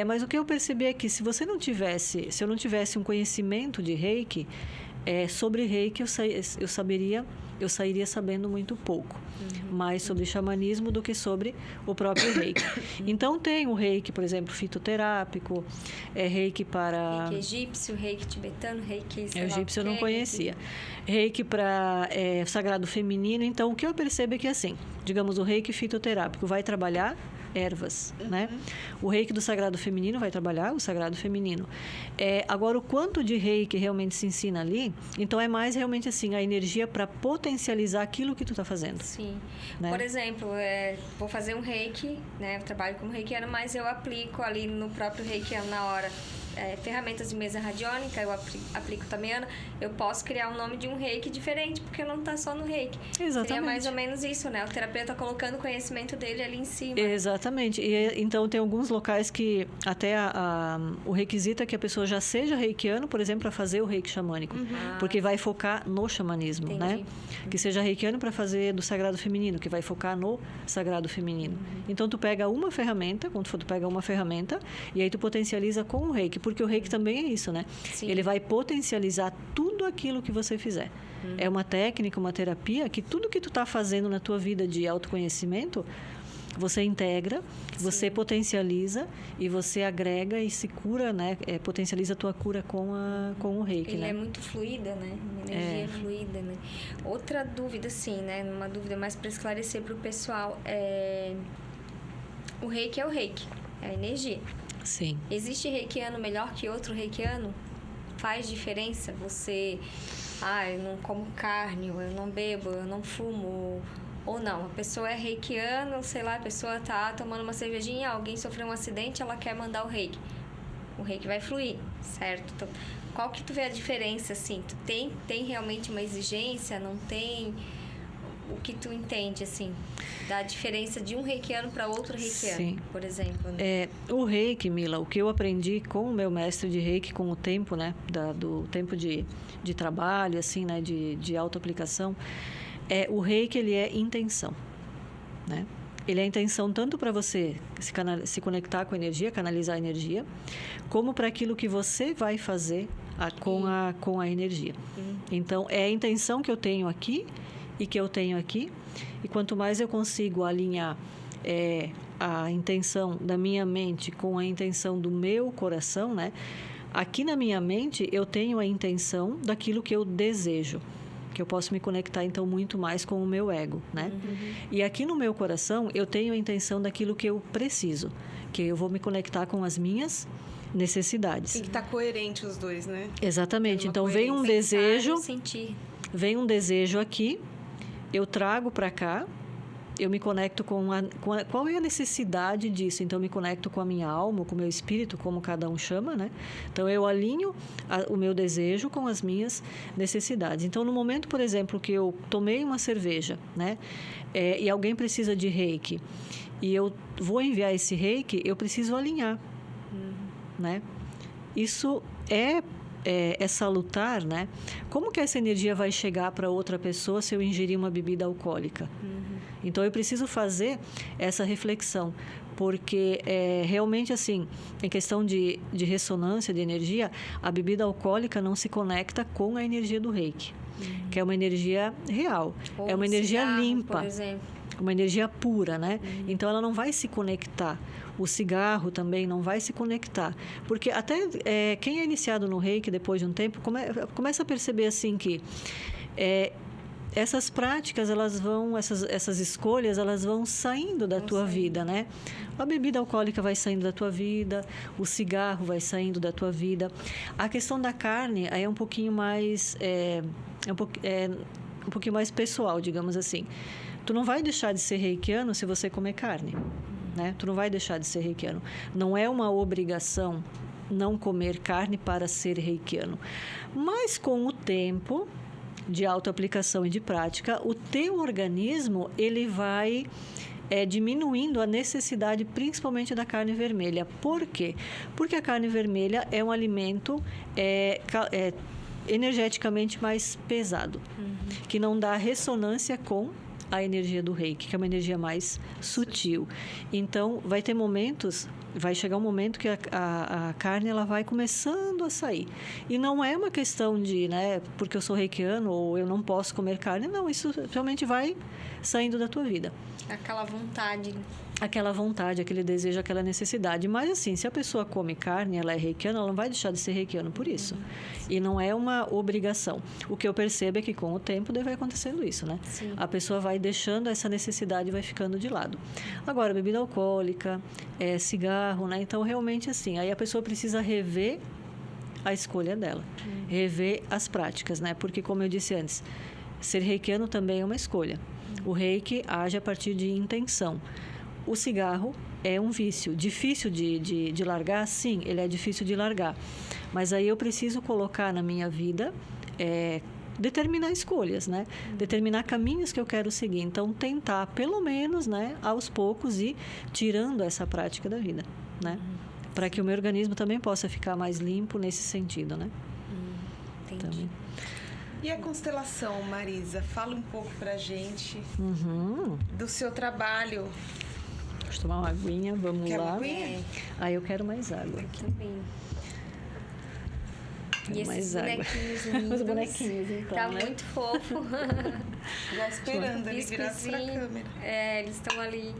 Mas o que eu percebi é que se eu não tivesse um conhecimento de reiki, sobre reiki eu sairia sabendo muito pouco. Mais sobre xamanismo do que sobre o próprio reiki. Então, tem o reiki, por exemplo, fitoterápico, reiki para... Reiki egípcio, reiki tibetano, reiki... egípcio eu não conhecia. Reiki para sagrado feminino. Então, o que eu percebo é que, assim, digamos, o reiki fitoterápico vai trabalhar ervas, né? O reiki do sagrado feminino vai trabalhar o sagrado feminino. Agora, o quanto de reiki realmente se ensina ali, então é mais realmente assim, a energia para potencializar aquilo que tu está fazendo. Sim. Né? Por exemplo, vou fazer um reiki, né? Eu trabalho como reikiana, mas eu aplico ali no próprio reikiano na hora. Ferramentas de mesa radiônica, eu aplico também, Ana. Eu posso criar o nome de um reiki diferente, porque não está só no reiki. Exatamente. Seria mais ou menos isso, né? O terapeuta colocando o conhecimento dele ali em cima. Exatamente. E, então, tem alguns locais que até o requisito é que a pessoa já seja reikiano, por exemplo, para fazer o reiki xamânico. Porque vai focar no xamanismo, né? Que seja reikiano para fazer do sagrado feminino, que vai focar no sagrado feminino. Então, tu pega uma ferramenta, quando tu pega uma ferramenta, e aí tu potencializa com o reiki. Porque o reiki também é isso, né? Sim. Ele vai potencializar tudo aquilo que você fizer. É uma técnica, uma terapia que tudo que tu está fazendo na tua vida de autoconhecimento, você integra, você potencializa e você agrega e se cura, né? Potencializa a tua cura com o reiki, Ele né? é muito fluida, né? Uma energia fluida, né? Outra dúvida, sim, né? Uma dúvida mais para esclarecer para o pessoal. O reiki é o reiki, é a energia. Sim. Existe reikiano melhor que outro reikiano? Faz diferença? Você... eu não como carne, ou eu não bebo, eu não fumo... Ou não, a pessoa é reikiana, sei lá, a pessoa tá tomando uma cervejinha, alguém sofreu um acidente, ela quer mandar o reiki. O reiki vai fluir, certo? Então, qual que tu vê a diferença, assim? Tu tem realmente uma exigência, não tem? O que tu entende, assim, da diferença de um reikiano para outro reikiano, Sim. por exemplo? Né? O reiki, Mila, o que eu aprendi com o meu mestre de reiki, com o tempo, né? Do tempo de trabalho, assim, né? De autoaplicação, o reiki, ele é intenção, né? Ele é intenção tanto para você se conectar com a energia, canalizar a energia, como para aquilo que você vai fazer com a energia. Então, é a intenção que eu tenho aqui e que eu tenho aqui, e quanto mais eu consigo alinhar a intenção da minha mente com a intenção do meu coração, né? Aqui na minha mente, eu tenho a intenção daquilo que eu desejo, que eu posso me conectar, então, muito mais com o meu ego, né? E aqui no meu coração, eu tenho a intenção daquilo que eu preciso, que eu vou me conectar com as minhas necessidades. Tem que estar coerente os dois, né? Exatamente. Então, vem um Pensar desejo... e sentir. Vem um desejo aqui, eu trago para cá, eu me conecto qual é a necessidade disso? Então, eu me conecto com a minha alma, com o meu espírito, como cada um chama, né? Então, eu alinho o meu desejo com as minhas necessidades. Então, no momento, por exemplo, que eu tomei uma cerveja, né? E alguém precisa de reiki, e eu vou enviar esse reiki, eu preciso alinhar, né? Isso é salutar, né? Como que essa energia vai chegar para outra pessoa se eu ingerir uma bebida alcoólica? Então, eu preciso fazer essa reflexão, porque realmente, assim, em questão de ressonância, de energia, a bebida alcoólica não se conecta com a energia do reiki, que é uma energia real, é uma energia cigarro, limpa, por exemplo. uma energia pura, né? Então, ela não vai se conectar. O cigarro também não vai se conectar. Porque até quem é iniciado no reiki, depois de um tempo, começa a perceber, assim, que essas práticas, elas vão, essas escolhas, elas vão saindo da tua vida, né? A bebida alcoólica vai saindo da tua vida, o cigarro vai saindo da tua vida. A questão da carne aí é um pouquinho mais... um pouquinho mais pessoal, digamos assim. Tu não vai deixar de ser reikiano se você comer carne, né? Tu não vai deixar de ser reikiano. Não é uma obrigação não comer carne para ser reikiano. Mas com o tempo de autoaplicação e de prática, o teu organismo, ele vai diminuindo a necessidade, principalmente da carne vermelha. Por quê? Porque a carne vermelha é um alimento energeticamente mais pesado, que não dá ressonância com a energia do reiki, que é uma energia mais sutil. Então, vai chegar um momento que a carne ela vai começando a sair. E não é uma questão de, né, porque eu sou reikiano ou eu não posso comer carne. Não, isso realmente vai saindo da tua vida. Aquela vontade. Aquela vontade, aquele desejo, aquela necessidade. Mas, assim, se a pessoa come carne, ela é reikiana, ela não vai deixar de ser reikiano por isso. E não é uma obrigação. O que eu percebo é que, com o tempo, vai acontecendo isso, né? Sim. A pessoa vai vai deixando essa necessidade, vai ficando de lado. Agora, bebida alcoólica, cigarro, né? Então, realmente assim, aí a pessoa precisa rever a escolha dela, rever as práticas, né? Porque, como eu disse antes, ser reikiano também é uma escolha. O reiki age a partir de intenção. O cigarro é um vício, difícil de largar, sim, ele é difícil de largar. Mas aí eu preciso colocar na minha vida, determinar escolhas, né? Determinar caminhos que eu quero seguir. Então, tentar, pelo menos, né, aos poucos, ir tirando essa prática da vida, né? Para que o meu organismo também possa ficar mais limpo nesse sentido, né? Entendi. Também. E a constelação, Marisa? Fala um pouco pra gente do seu trabalho. Deixa eu tomar uma aguinha, vamos Quer lá. uma aguinha? Aí eu quero mais água. Também. E esses bonequinhos lindos. Os bonequinhos, então, Tá né? muito fofo. Já esperando ele virar pra Biscoizinho. câmera. Eles estão ali.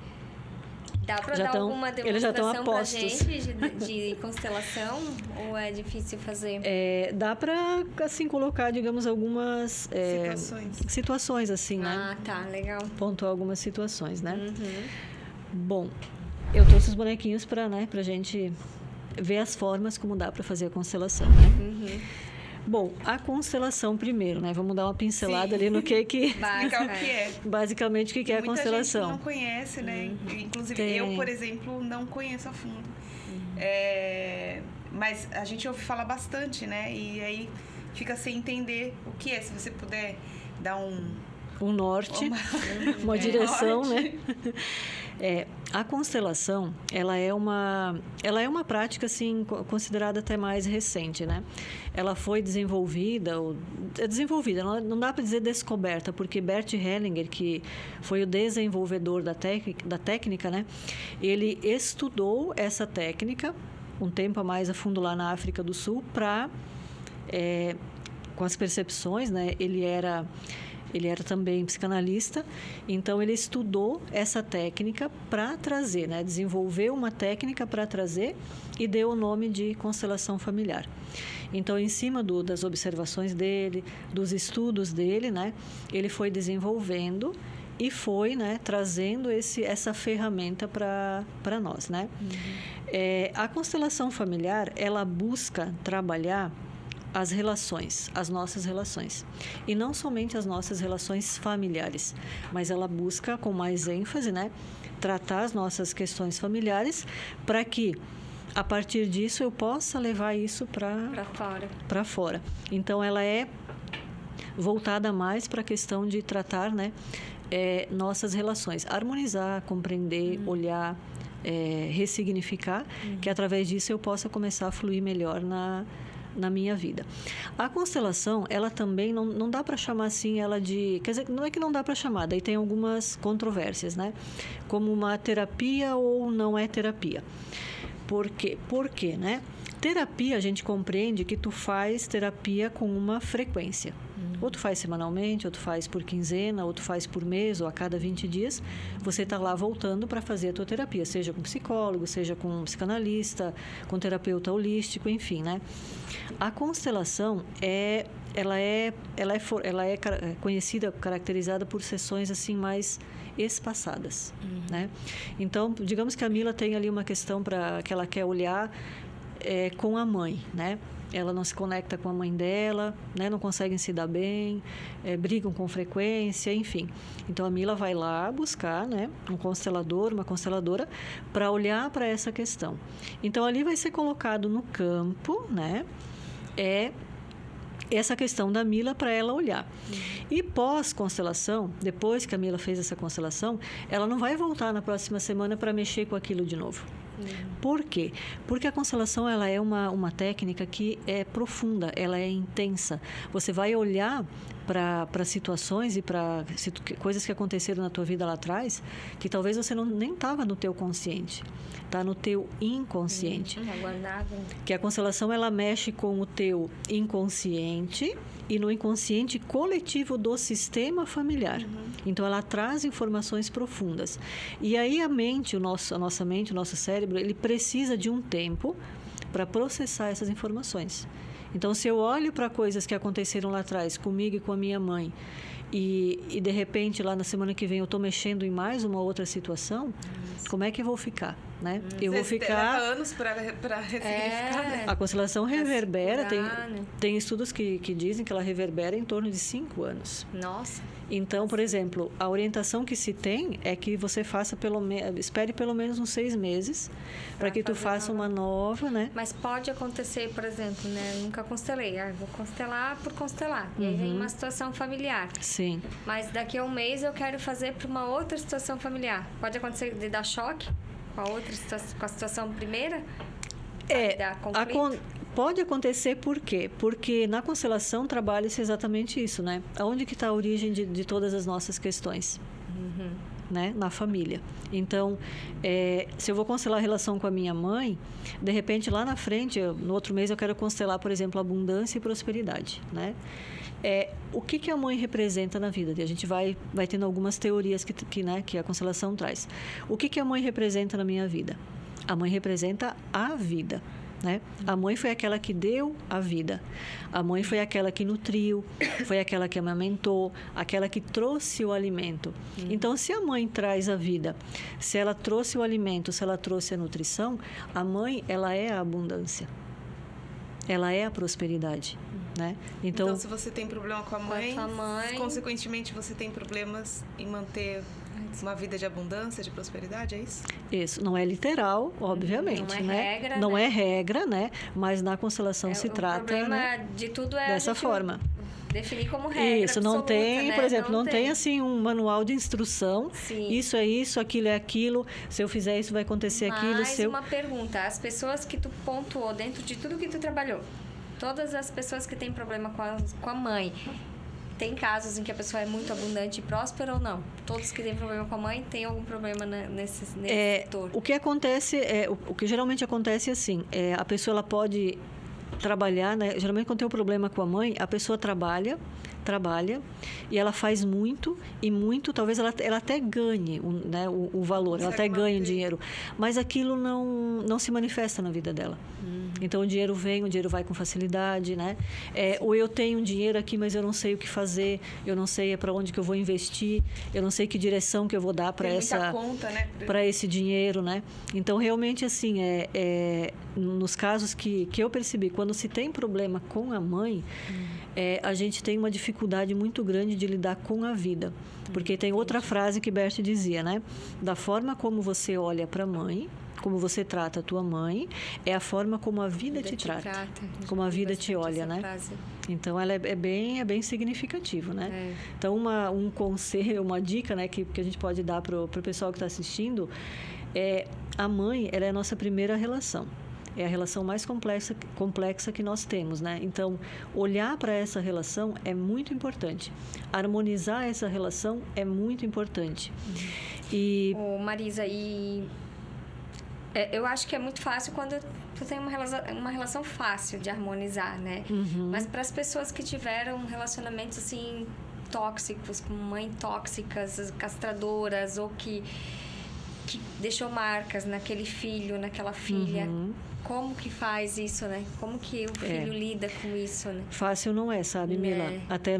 Dá pra Já dar tão- alguma eles já tão demonstração pra apostos. gente de constelação? Ou é difícil fazer? Dá para, assim, colocar, digamos, algumas situações, assim, né? Ah, tá. Legal. Pontuar algumas situações, né? Bom, eu trouxe os bonequinhos para, né, pra gente ver as formas como dá para fazer a constelação, né? Bom, a constelação primeiro, né? Vamos dar uma pincelada ali no que Explicar o que é. basicamente o que é a Muita constelação. gente não conhece, né? Inclusive, Tem. eu, por exemplo, não conheço a fundo. Mas a gente ouve falar bastante, né? E aí fica sem entender o que é. Se você puder dar Um norte, uma direção, norte. né? A constelação, ela é uma prática, assim, considerada até mais recente, né? Ela foi desenvolvida, não dá para dizer descoberta, porque Bert Hellinger, que foi o desenvolvedor da técnica, né? Ele estudou essa técnica um tempo a mais a fundo lá na África do Sul com as percepções, né? Ele era também psicanalista, então ele estudou essa técnica para trazer, né? Desenvolveu uma técnica para trazer e deu o nome de constelação familiar. Então, em cima das observações dele, dos estudos dele, né? Ele foi desenvolvendo e foi, né, trazendo essa ferramenta para nós, né? A constelação familiar, ela busca trabalhar as relações, as nossas relações. E não somente as nossas relações familiares, mas ela busca, com mais ênfase, né, tratar as nossas questões familiares para que, a partir disso, eu possa levar isso para fora. Então, ela é voltada mais para a questão de tratar, né, nossas relações. Harmonizar, compreender, olhar, ressignificar, que através disso eu possa começar a fluir melhor na minha vida. A constelação, ela também não dá para chamar assim ela de... Quer dizer, não é que não dá para chamar, daí tem algumas controvérsias, né? Como uma terapia ou não é terapia. Por quê? Porque, né? Terapia, a gente compreende que tu faz terapia com uma frequência. Ou tu faz semanalmente, ou tu faz por quinzena, ou tu faz por mês, ou a cada 20 dias. Você está lá voltando para fazer a tua terapia, seja com psicólogo, seja com psicanalista, com terapeuta holístico, enfim, né? A constelação ela é conhecida, caracterizada por sessões assim mais espaçadas, né? Então, digamos que a Mila tem ali uma questão que ela quer olhar com a mãe, né? Ela não se conecta com a mãe dela, né? Não conseguem se dar bem, brigam com frequência, enfim. Então, a Mila vai lá buscar, né, um constelador, uma consteladora, para olhar para essa questão. Então, ali vai ser colocado no campo, né, essa questão da Mila para ela olhar. E pós-constelação, depois que a Mila fez essa constelação, ela não vai voltar na próxima semana para mexer com aquilo de novo. Por quê? Porque a constelação ela é uma técnica que é profunda, ela é intensa. Você vai olhar para situações e para coisas que aconteceram na tua vida lá atrás, que talvez você nem estava no teu consciente, está no teu inconsciente. Aguardável. Que a constelação ela mexe com o teu inconsciente e no inconsciente coletivo do sistema familiar. Então, ela traz informações profundas. E aí a nossa mente, o nosso cérebro, ele precisa de um tempo para processar essas informações. Então, se eu olho para coisas que aconteceram lá atrás, comigo e com a minha mãe, e de repente lá na semana que vem eu estou mexendo em mais uma outra situação, como é que eu vou ficar, né? Eu vou ficar... Leva anos para ressignificar, né? A constelação reverbera, tem estudos que dizem que ela reverbera em torno de 5 anos. Nossa. Então, por exemplo, a orientação que se tem é que você faça espere pelo menos uns 6 meses para que tu faça uma nova, né? Mas pode acontecer, por exemplo, né? Nunca constelei. Vou constelar por constelar. E aí vem uma situação familiar. Sim. Mas daqui a um mês eu quero fazer para uma outra situação familiar. Pode acontecer de dar choque com a situação primeira? Dar conflito? Pode acontecer por quê? Porque na constelação trabalha-se exatamente isso, né? Aonde que está a origem de todas as nossas questões? Né? Na família. Então, se eu vou constelar a relação com a minha mãe, de repente lá na frente, no outro mês eu quero constelar, por exemplo, abundância e prosperidade, né? O que a mãe representa na vida? A gente vai tendo algumas teorias que a constelação traz. O que a mãe representa na minha vida? A mãe representa a vida. Né? A mãe foi aquela que deu a vida. A mãe foi aquela que nutriu, foi aquela que amamentou, aquela que trouxe o alimento. Então, se a mãe traz a vida, se ela trouxe o alimento, se ela trouxe a nutrição, a mãe, ela é a abundância. Ela é a prosperidade. Né? Então, se você tem problema com a mãe, consequentemente você tem problemas em manter uma vida de abundância, de prosperidade, é isso? Isso, não é literal, obviamente, não é né? Regra, não né? é regra, né? Mas na constelação se trata, o problema, né? de tudo é dessa forma. Definir como regra. Isso, não absoluta, tem, né? por exemplo, não tem assim um manual de instrução. Sim. Isso é isso, aquilo é aquilo. Se eu fizer isso, vai acontecer aquilo. Mais uma pergunta. As pessoas que tu pontuou dentro de tudo que tu trabalhou, todas as pessoas que têm problema com a mãe, tem casos em que a pessoa é muito abundante e próspera ou não? Todos que têm problema com a mãe têm algum problema nesse setor? O que acontece, o que geralmente acontece é assim, a pessoa ela pode trabalhar, né? Geralmente quando tem um problema com a mãe, a pessoa trabalha e ela faz muito, talvez ela até ganhe né, o valor, ela até ganhe o dinheiro, mas aquilo não se manifesta na vida dela. Então o dinheiro vai com facilidade, né? Ou eu tenho um dinheiro aqui, mas eu não sei o que fazer, eu não sei para onde que eu vou investir, eu não sei que direção que eu vou dar para esse dinheiro, né? Então realmente assim, nos casos que eu percebi, quando se tem problema com a mãe, a gente tem uma dificuldade muito grande de lidar com a vida. Porque tem outra frase que Bert dizia, né? Da forma como você olha para a mãe, como você trata a tua mãe, é a forma como a vida te trata. Como a vida te olha, né? Frase. Então, ela é bem significativo, né? Então, um conselho, uma dica, né, que a gente pode dar para o pessoal que está assistindo, a mãe, ela é a nossa primeira relação. É a relação mais complexa que nós temos, né? Então, olhar para essa relação é muito importante. Harmonizar essa relação é muito importante. Marisa, eu acho que é muito fácil quando tu tem uma relação fácil de harmonizar, né? Mas para as pessoas que tiveram relacionamentos assim tóxicos, com mães tóxicas, castradoras, ou que deixou marcas naquele filho, naquela filha, como que faz isso, né? Como que o filho lida com isso, né? Fácil não é, sabe, Mila? Até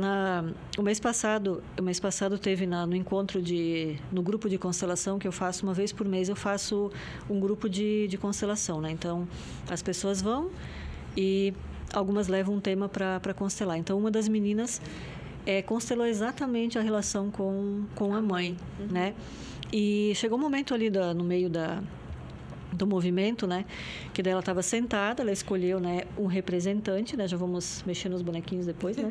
o mês passado teve no encontro no grupo de constelação que eu faço uma vez por mês, eu faço um grupo de constelação, né? Então, as pessoas vão e algumas levam um tema para constelar. Então, uma das meninas constelou exatamente a relação com a mãe, né? E chegou um momento ali no meio do movimento, né? Que daí ela estava sentada, ela escolheu, né, um representante, né? Já vamos mexer nos bonequinhos depois, né?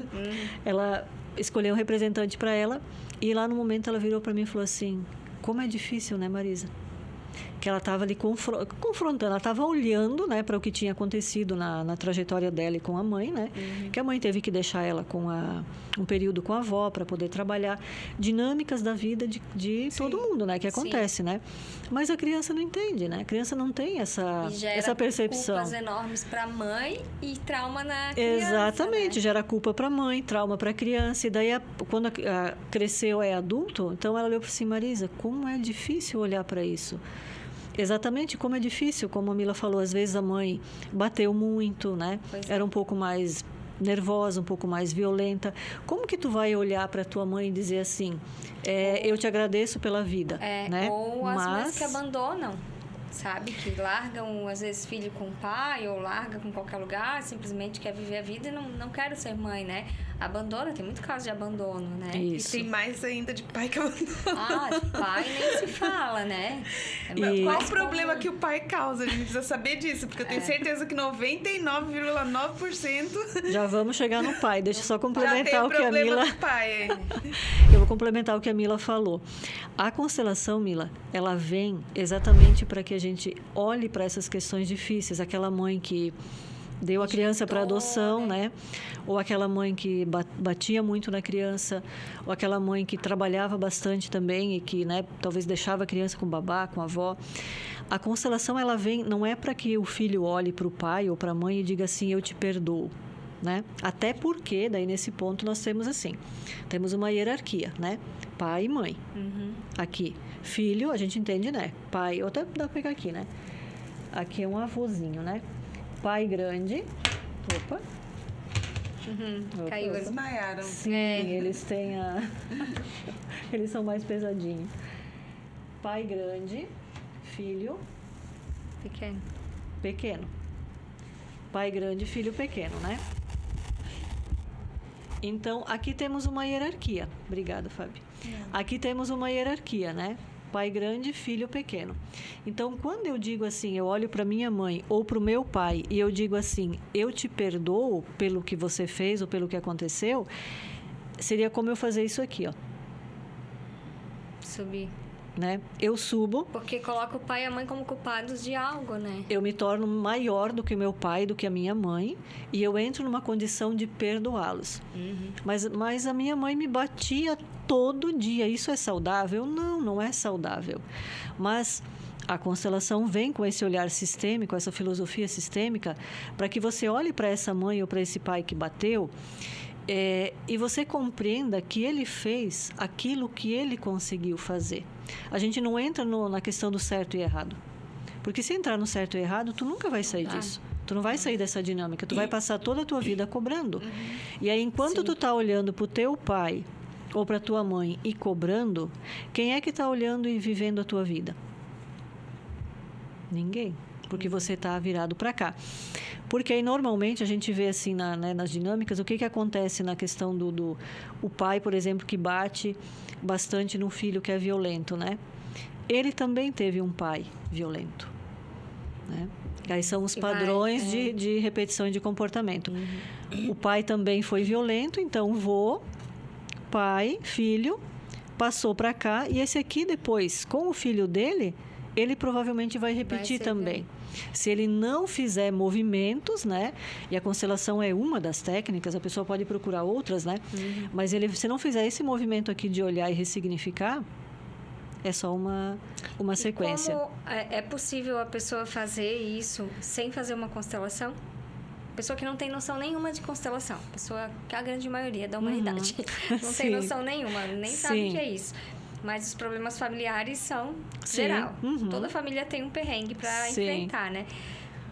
Ela escolheu um representante para ela e lá no momento ela virou para mim e falou assim: como é difícil, né, Marisa? Que ela estava ali confrontando, ela estava olhando, né, para o que tinha acontecido na trajetória dela e com a mãe, né? Que a mãe teve que deixar ela com um período com a avó para poder trabalhar dinâmicas da vida de todo mundo, né? Que acontece, né? Mas a criança não entende, né? A criança não tem essa percepção. Culpas enormes para a mãe e trauma na criança. Exatamente, né? Gera culpa para a mãe, trauma para a criança. E daí, quando cresceu, é adulto, então ela olhou para assim: Marisa, como é difícil olhar para isso. Exatamente, como é difícil, como a Mila falou, às vezes a mãe bateu muito, né? Era um pouco mais nervosa, um pouco mais violenta. Como que tu vai olhar para tua mãe e dizer assim, eu te agradeço pela vida, né? Ou as mães que abandonam, sabe? Que largam, às vezes, filho com o pai, ou larga com qualquer lugar, simplesmente quer viver a vida e não quero ser mãe, né? Abandona, tem muito caso de abandono, né? Isso. E tem mais ainda de pai que abandona. De pai nem se fala, né? Qual o problema que o pai causa? A gente precisa saber disso, porque eu tenho certeza que 99,9%... Já vamos chegar no pai. Deixa eu só complementar o que a Mila... do pai. Eu vou complementar o que a Mila falou. A constelação, Mila, ela vem exatamente para que a gente olhe para essas questões difíceis. Aquela mãe que deu a criança para adoção, né? Ou aquela mãe que batia muito na criança, ou aquela mãe que trabalhava bastante também e que, né, talvez deixava a criança com o babá, com a avó. A constelação, ela vem, não é para que o filho olhe para o pai ou para a mãe e diga assim, eu te perdoo, né? Até porque, daí nesse ponto, nós temos assim, temos uma hierarquia, né? Pai e mãe. Aqui, filho, a gente entende, né? Pai, ou até dá para pegar aqui, né? Aqui é um avôzinho, né? Pai grande. Opa. Caiu. Desmaiaram. Sim, eles têm eles são mais pesadinhos. Pai grande, filho pequeno. Pai grande, filho pequeno, né? Então, aqui temos uma hierarquia. Obrigada, Fábio. Aqui temos uma hierarquia, né? Pai grande, filho pequeno. Então, quando eu digo assim, eu olho para minha mãe ou para o meu pai e eu digo assim, eu te perdoo pelo que você fez ou pelo que aconteceu, seria como eu fazer isso aqui, ó. Subir. Né? Eu subo. Porque coloca o pai e a mãe como culpados de algo, né? Eu me torno maior do que o meu pai, do que a minha mãe, e eu entro numa condição de perdoá-los. Mas a minha mãe me batia todo dia. Isso é saudável? Não, não é saudável. Mas a constelação vem com esse olhar sistêmico, essa filosofia sistêmica, para que você olhe para essa mãe ou para esse pai que bateu e você compreenda que ele fez aquilo que ele conseguiu fazer. A gente não entra na questão do certo e errado. Porque se entrar no certo e errado, tu nunca vai sair disso. Tu não vai sair dessa dinâmica. Tu vai passar toda a tua vida cobrando. E aí, enquanto tu tá olhando pro teu pai ou pra tua mãe e cobrando, quem é que tá olhando e vivendo a tua vida? Ninguém. Porque você tá virado para cá. Porque aí, normalmente, a gente vê assim nas dinâmicas, o que acontece na questão o pai, por exemplo, que bate bastante no filho que é violento, né? Ele também teve um pai violento, né? Aí são os padrões de repetição e de comportamento. O pai também foi violento, então pai, filho, passou para cá. E esse aqui depois, com o filho dele, ele provavelmente vai repetir também. Se ele não fizer movimentos, né? E a constelação é uma das técnicas, a pessoa pode procurar outras, né? Mas se não fizer esse movimento aqui de olhar e ressignificar, é só uma sequência. Como é possível a pessoa fazer isso sem fazer uma constelação? Pessoa que não tem noção nenhuma de constelação. Pessoa que é a grande maioria da humanidade. Não tem noção nenhuma, nem sabe o que é isso. Mas os problemas familiares são geral. Toda família tem um perrengue para enfrentar, né?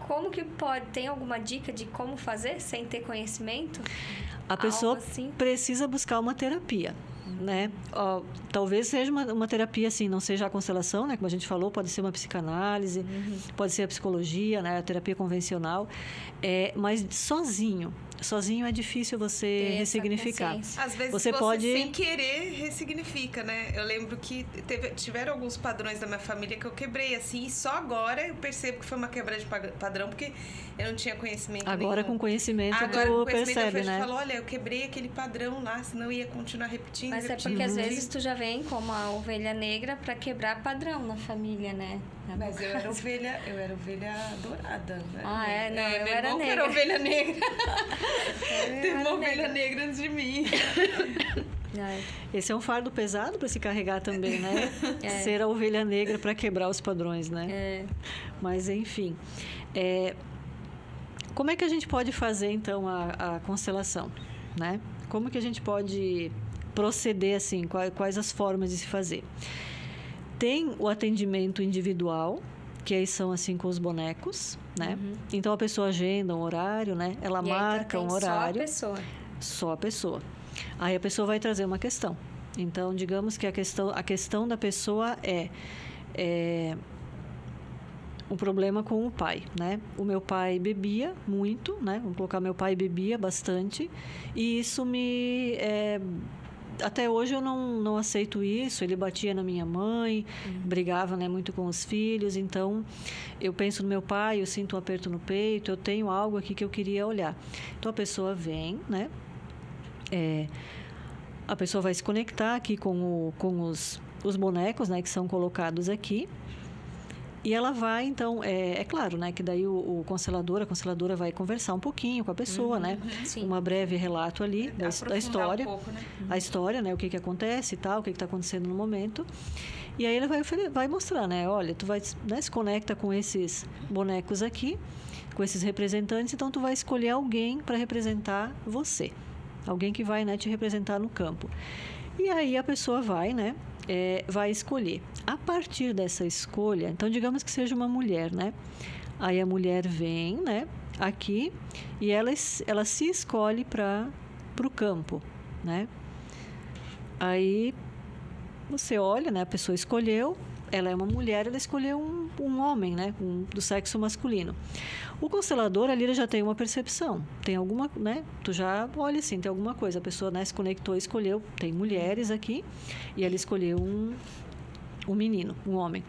Como que tem alguma dica de como fazer sem ter conhecimento? A pessoa precisa buscar uma terapia, né? Talvez seja uma terapia, assim, não seja a constelação, né? Como a gente falou, pode ser uma psicanálise, pode ser a psicologia, né? A terapia convencional. Mas sozinho é difícil você ressignificar. Às vezes você pode sem querer ressignifica, né? Eu lembro que tiveram alguns padrões da minha família que eu quebrei assim, e só agora eu percebo que foi uma quebra de padrão, porque eu não tinha conhecimento agora nenhum. Com conhecimento tu percebe, né? Eu falo, olha, eu quebrei aquele padrão lá, senão eu ia continuar repetindo. Mas é porque às vezes tu já vem como a ovelha negra para quebrar padrão na família, né? Mas eu era ovelha dourada. Né? Eu era negra. Era ovelha negra. Teve uma ovelha negra antes de mim. Esse é um fardo pesado para se carregar também, né? Ser a ovelha negra para quebrar os padrões, né? Mas, enfim. Como é que a gente pode fazer, então, a constelação, né? Como que a gente pode proceder, assim? Quais as formas de se fazer? Tem o atendimento individual, que aí são assim com os bonecos, né? Então a pessoa agenda um horário, né? Ela marca um horário. Só a pessoa. Aí a pessoa vai trazer uma questão. Então, digamos que a questão da pessoa é um problema com o pai, né? O meu pai bebia muito, né? Vamos colocar, meu pai bebia bastante e isso até hoje eu não aceito isso. Ele batia na minha mãe, brigava, né, muito com os filhos. Então, eu penso no meu pai, eu sinto um aperto no peito, eu tenho algo aqui que eu queria olhar. Então, a pessoa vem, né? A pessoa vai se conectar aqui com os bonecos, né, que são colocados aqui. E ela vai, então, é claro, né, que daí a consteladora vai conversar um pouquinho com a pessoa, né? Sim. Uma breve relato ali da história. Um pouco, né? A história, né, o que acontece e tal, o que está acontecendo no momento. E aí ele vai mostrar, né, olha, tu vai, né, se conecta com esses bonecos aqui, com esses representantes, então tu vai escolher alguém para representar você. Alguém que vai, né, te representar no campo. E aí a pessoa vai, né, vai escolher. A partir dessa escolha, então digamos que seja uma mulher, né? Aí a mulher vem, né, aqui e ela se escolhe para o campo, né? Aí você olha, né, a pessoa escolheu, ela é uma mulher, ela escolheu um homem, né, do sexo masculino. O constelador ali ele já tem uma percepção, tem alguma, né? Tu já olha assim, tem alguma coisa. A pessoa, né, se conectou, escolheu. Tem mulheres aqui e ela escolheu um menino, um homem.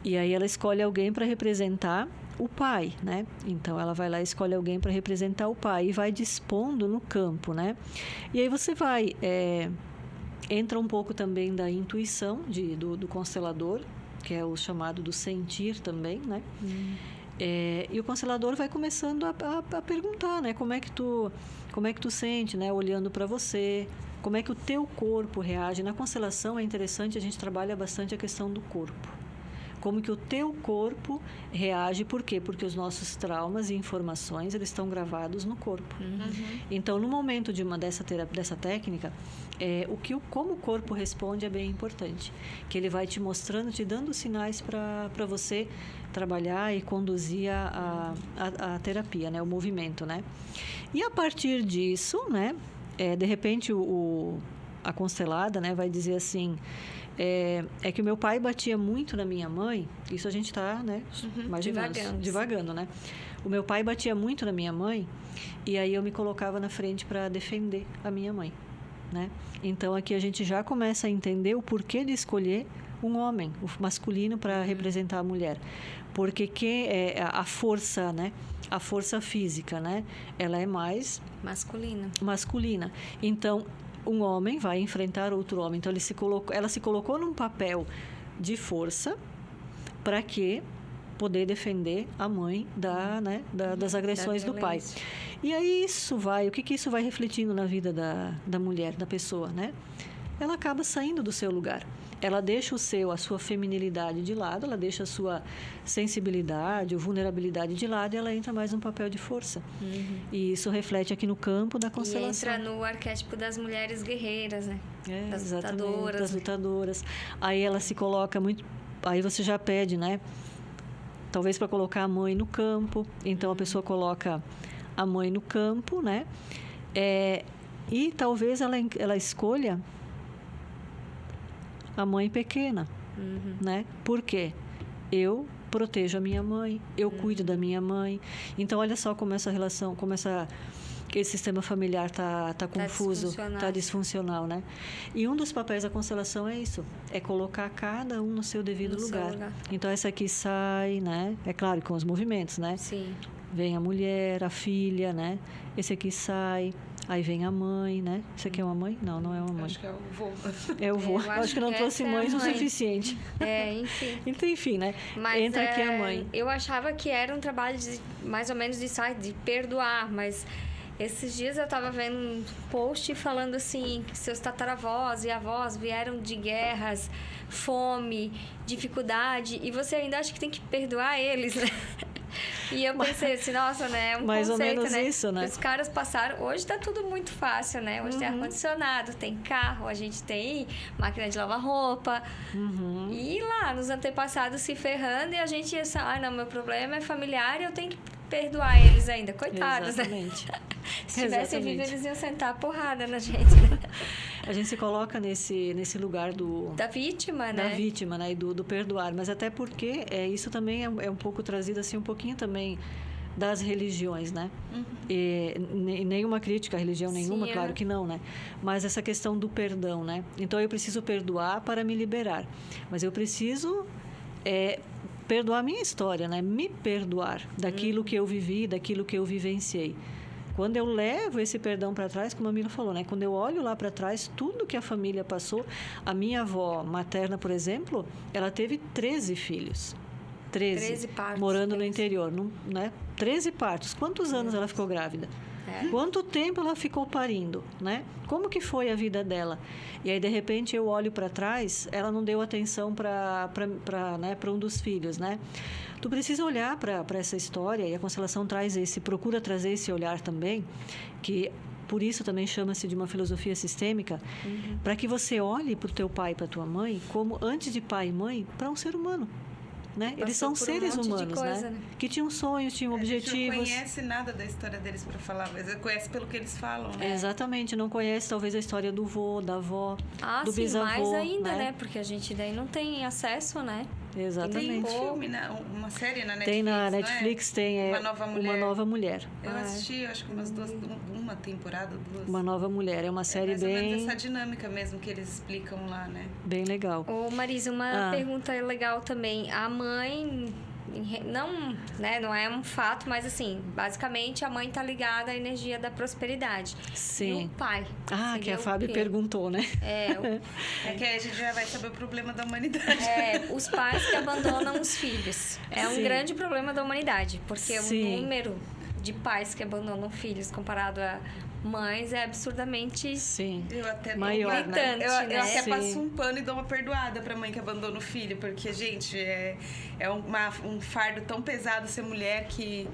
E aí ela escolhe alguém para representar o pai, né? Então ela vai lá e escolhe alguém para representar o pai e vai dispondo no campo, né? E aí você vai entra um pouco também da intuição do constelador, que é o chamado do sentir também, né? E o constelador vai começando a perguntar, né? Como é que tu sente, né? Olhando para você, como é que o teu corpo reage. Na constelação é interessante, a gente trabalha bastante a questão do corpo. Como que o teu corpo reage, por quê? Porque os nossos traumas e informações, eles estão gravados no corpo. Então, no momento dessa técnica, como o corpo responde é bem importante. Que ele vai te mostrando, te dando sinais para você trabalhar e conduzir a terapia, né? O movimento, né? E a partir disso, né? De repente, a constelada, né? Vai dizer assim... que o meu pai batia muito na minha mãe. Isso a gente está, né, imaginando, divagando, né? O meu pai batia muito na minha mãe e aí eu me colocava na frente para defender a minha mãe, né? Então aqui a gente já começa a entender o porquê de escolher um homem, o masculino, para representar a mulher, porque a força, né? A força física, né? Ela é mais masculina. Então um homem vai enfrentar outro homem. Então ela se colocou num papel de força para poder defender a mãe das agressões do pai. E aí o que isso vai refletindo na vida da mulher, da pessoa, né? Ela acaba saindo do seu lugar. Ela deixa a sua feminilidade de lado, ela deixa a sua sensibilidade, vulnerabilidade de lado e ela entra mais num papel de força. E isso reflete aqui no campo da constelação. E entra no arquétipo das mulheres guerreiras, né? Das lutadoras. Aí ela se coloca muito... Aí você já pede, né? Talvez para colocar a mãe no campo. Então a pessoa coloca a mãe no campo, né? E talvez ela escolha a mãe pequena, né? Por quê? Eu protejo a minha mãe, eu cuido da minha mãe. Então, olha só como essa relação, esse sistema familiar tá confuso, tá disfuncional, né? E um dos papéis da constelação é isso, é colocar cada um no seu devido lugar. Então, essa aqui sai, né? É claro, com os movimentos, né? Sim. Vem a mulher, a filha, né? Esse aqui sai... Aí vem a mãe, né? Isso aqui é uma mãe? Não é uma mãe. Acho que é o vô. É o vô. Acho que não trouxe mães o suficiente. Enfim. Então, enfim, né? Mas, entra aqui a mãe. Eu achava que era um trabalho mais ou menos de perdoar, mas esses dias eu estava vendo um post falando assim, que seus tataravós e avós vieram de guerras, fome, dificuldade, e você ainda acha que tem que perdoar eles, né? E eu pensei assim, nossa, né? É um mais conceito, ou menos né? isso, né? Os caras passaram... Hoje tá tudo muito fácil, né? Hoje tem ar-condicionado, tem carro, a gente tem máquina de lavar roupa. E lá, nos antepassados se ferrando e a gente ia... não, meu problema é familiar e eu tenho que perdoar eles ainda. Coitados, Exatamente. né? Se tivessem vivo, Exatamente. eles iam sentar a porrada na gente, né? A gente se coloca nesse lugar da vítima, né? Da vítima, né? E do perdoar. Mas até porque isso também é um pouco trazido, assim, um pouquinho também das religiões, né? E nenhuma crítica à religião nenhuma, Sim, claro que não, né? Mas essa questão do perdão, né? Então, eu preciso perdoar para me liberar. Mas eu preciso... perdoar a minha história, né? Me perdoar daquilo que eu vivi, daquilo que eu vivenciei. Quando eu levo esse perdão para trás, como a Mila falou, né? Quando eu olho lá para trás, tudo que a família passou, a minha avó materna, por exemplo, ela teve 13 filhos. 13 partos. Morando no interior, né? 13 partos. Quantos anos ela ficou grávida? Quanto tempo ela ficou parindo, né? Como que foi a vida dela? E aí, de repente, eu olho para trás, ela não deu atenção para um dos filhos, né? Tu precisa olhar para essa história, e a constelação procura trazer esse olhar também, que por isso também chama-se de uma filosofia sistêmica, para que você olhe para o teu pai e para a tua mãe como, antes de pai e mãe, para um ser humano. Né? Eles são seres humanos, coisa, né? Que tinham sonhos, tinham objetivos. A gente não conhece nada da história deles para falar, mas conhece pelo que eles falam, né? Exatamente, não conhece talvez a história do vô, da avó, do bisavô. Mais ainda, né? Porque a gente daí não tem acesso, né? Exatamente. Tem um filme, uma série na Netflix, tem na Netflix, tem Uma Nova Mulher. Eu assisti, acho que uma temporada, 2. Uma Nova Mulher, é uma série mais ou bem... menos essa dinâmica mesmo que eles explicam lá, né? Bem legal. Ô, Marisa, uma pergunta legal também. A mãe... Não é um fato, mas assim, basicamente a mãe tá ligada à energia da prosperidade. Sim. E o pai? Que a Fábio perguntou, né? É que aí a gente já vai saber o problema da humanidade. Os pais que abandonam os filhos. É um grande problema da humanidade, porque o número de pais que abandonam filhos comparado a mães é absurdamente maior, gritante, né? Eu até Sim. passo um pano e dou uma perdoada pra mãe que abandona o filho, porque, gente, é um fardo tão pesado ser mulher que...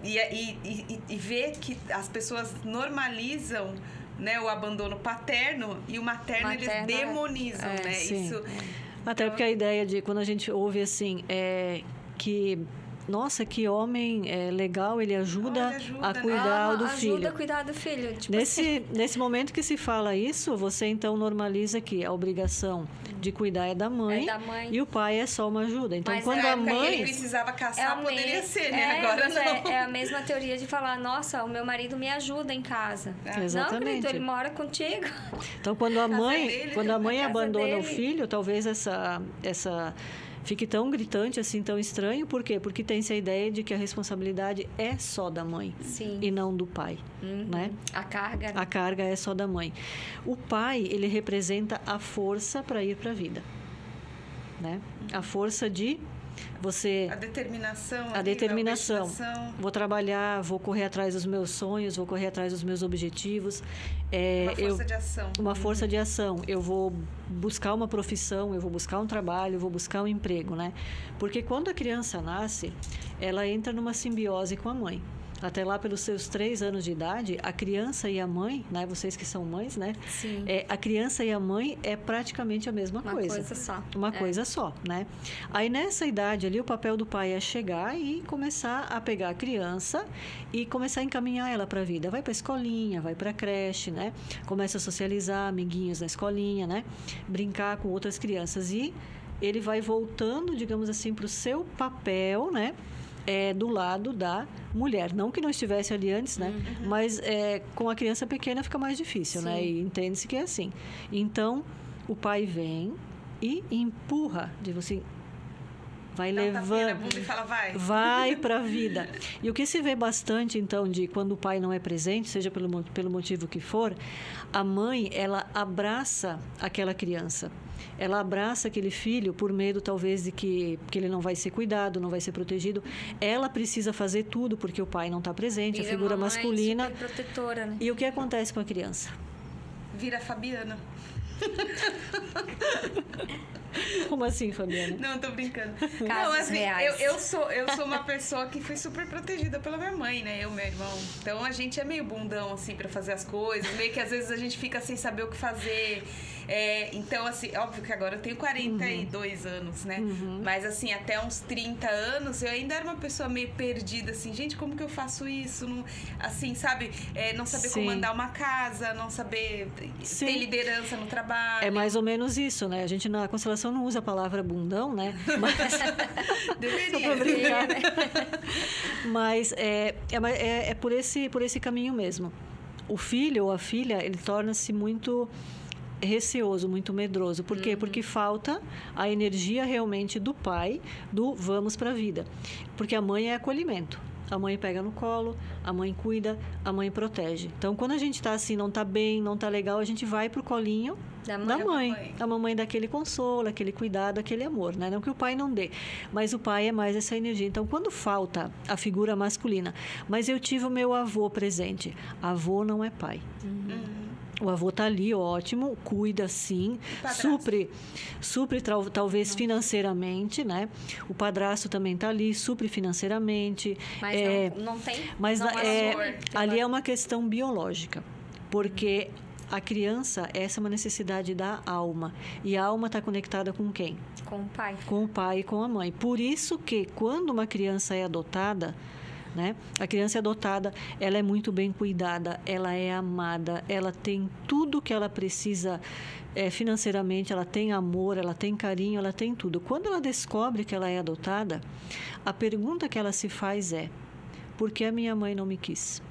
E ver que as pessoas normalizam, né, o abandono paterno e o materno eles demonizam, né? Sim. Isso... Até porque a ideia de, quando a gente ouve assim, que... Nossa, que homem legal, ele ajuda a cuidar do filho. Ajuda a cuidar do filho. Tipo nesse momento que se fala isso, você então normaliza que a obrigação de cuidar é da mãe, e o pai é só uma ajuda. Então, mas quando a mãe... ele precisava caçar, poderia ser, né? Agora não. É a mesma teoria de falar, nossa, o meu marido me ajuda em casa. Exatamente. Não, querido, ele mora contigo. Então, quando a mãe abandona o filho, talvez essa fique tão gritante, assim, tão estranho. Por quê? Porque tem-se a ideia de que a responsabilidade é só da mãe. Sim. E não do pai, né? A carga. A carga é só da mãe. O pai, ele representa a força para ir para a vida, né? A força de você... A determinação. A determinação. Vou trabalhar, vou correr atrás dos meus sonhos, vou correr atrás dos meus objetivos. Uma força de ação. Uma força de ação. Eu vou buscar uma profissão, eu vou buscar um trabalho, eu vou buscar um emprego, né? Porque quando a criança nasce, ela entra numa simbiose com a mãe. Até lá pelos seus 3 anos de idade, a criança e a mãe, né? Vocês que são mães, né? Sim. A criança e a mãe é praticamente a mesma coisa. Uma coisa só. Uma coisa só, né? Aí nessa idade ali, o papel do pai é chegar e começar a pegar a criança e começar a encaminhar ela para a vida. Vai para a escolinha, vai para a creche, né? Começa a socializar, amiguinhos na escolinha, né? Brincar com outras crianças. E ele vai voltando, digamos assim, para o seu papel, né? Do lado da mulher. Não que não estivesse ali antes, né? Mas com a criança pequena fica mais difícil, né? E entende-se que é assim. Então, o pai vem e empurra, digo assim, vai levando, e fala, vai para a vida. E o que se vê bastante, então, de quando o pai não é presente, seja pelo motivo que for, a mãe, ela abraça aquela criança. Ela abraça aquele filho por medo, talvez, de que ele não vai ser cuidado, não vai ser protegido. Ela precisa fazer tudo porque o pai não está presente, a figura masculina. Super protetora, né? E o que acontece com a criança? Vira Fabiana. Como assim, Fabiana? Não, tô brincando. Casos assim, reais. eu sou uma pessoa que foi super protegida pela minha mãe, né? Eu e meu irmão. Então a gente é meio bundão, assim, pra fazer as coisas. Meio que às vezes a gente fica sem saber o que fazer. Então, assim, óbvio que agora eu tenho 42 anos, né? Mas, assim, até uns 30 anos eu ainda era uma pessoa meio perdida, assim. Gente, como que eu faço isso? Não, assim, sabe? Não saber comandar uma casa, não saber ter liderança no trabalho. É mais ou menos isso, né? A gente na constelação não usa a palavra bundão, né? Mas... Deveria. Mas é por esse caminho mesmo. O filho ou a filha, ele torna-se muito receoso, muito medroso. Por quê? Porque falta a energia realmente do pai, do vamos para a vida. Porque a mãe é acolhimento. A mãe pega no colo, a mãe cuida, a mãe protege. Então, quando a gente está assim, não está bem, não está legal, a gente vai pro colinho da mãe. A mamãe dá aquele consolo, aquele cuidado, aquele amor, né? Não que o pai não dê, mas o pai é mais essa energia. Então, quando falta a figura masculina, mas eu tive o meu avô presente. Avô não é pai. O avô tá ali, ótimo, cuida sim, supre talvez financeiramente, né? O padrasto também tá ali, supre financeiramente. Mas não tem. Mas não ali é uma questão biológica, porque a criança, essa é uma necessidade da alma. E a alma está conectada com quem? Com o pai. Com o pai e com a mãe. Por isso que quando uma criança é adotada, né? A criança adotada, ela é muito bem cuidada, ela é amada, ela tem tudo que ela precisa financeiramente, ela tem amor, ela tem carinho, ela tem tudo. Quando ela descobre que ela é adotada, a pergunta que ela se faz é: por que a minha mãe não me quis?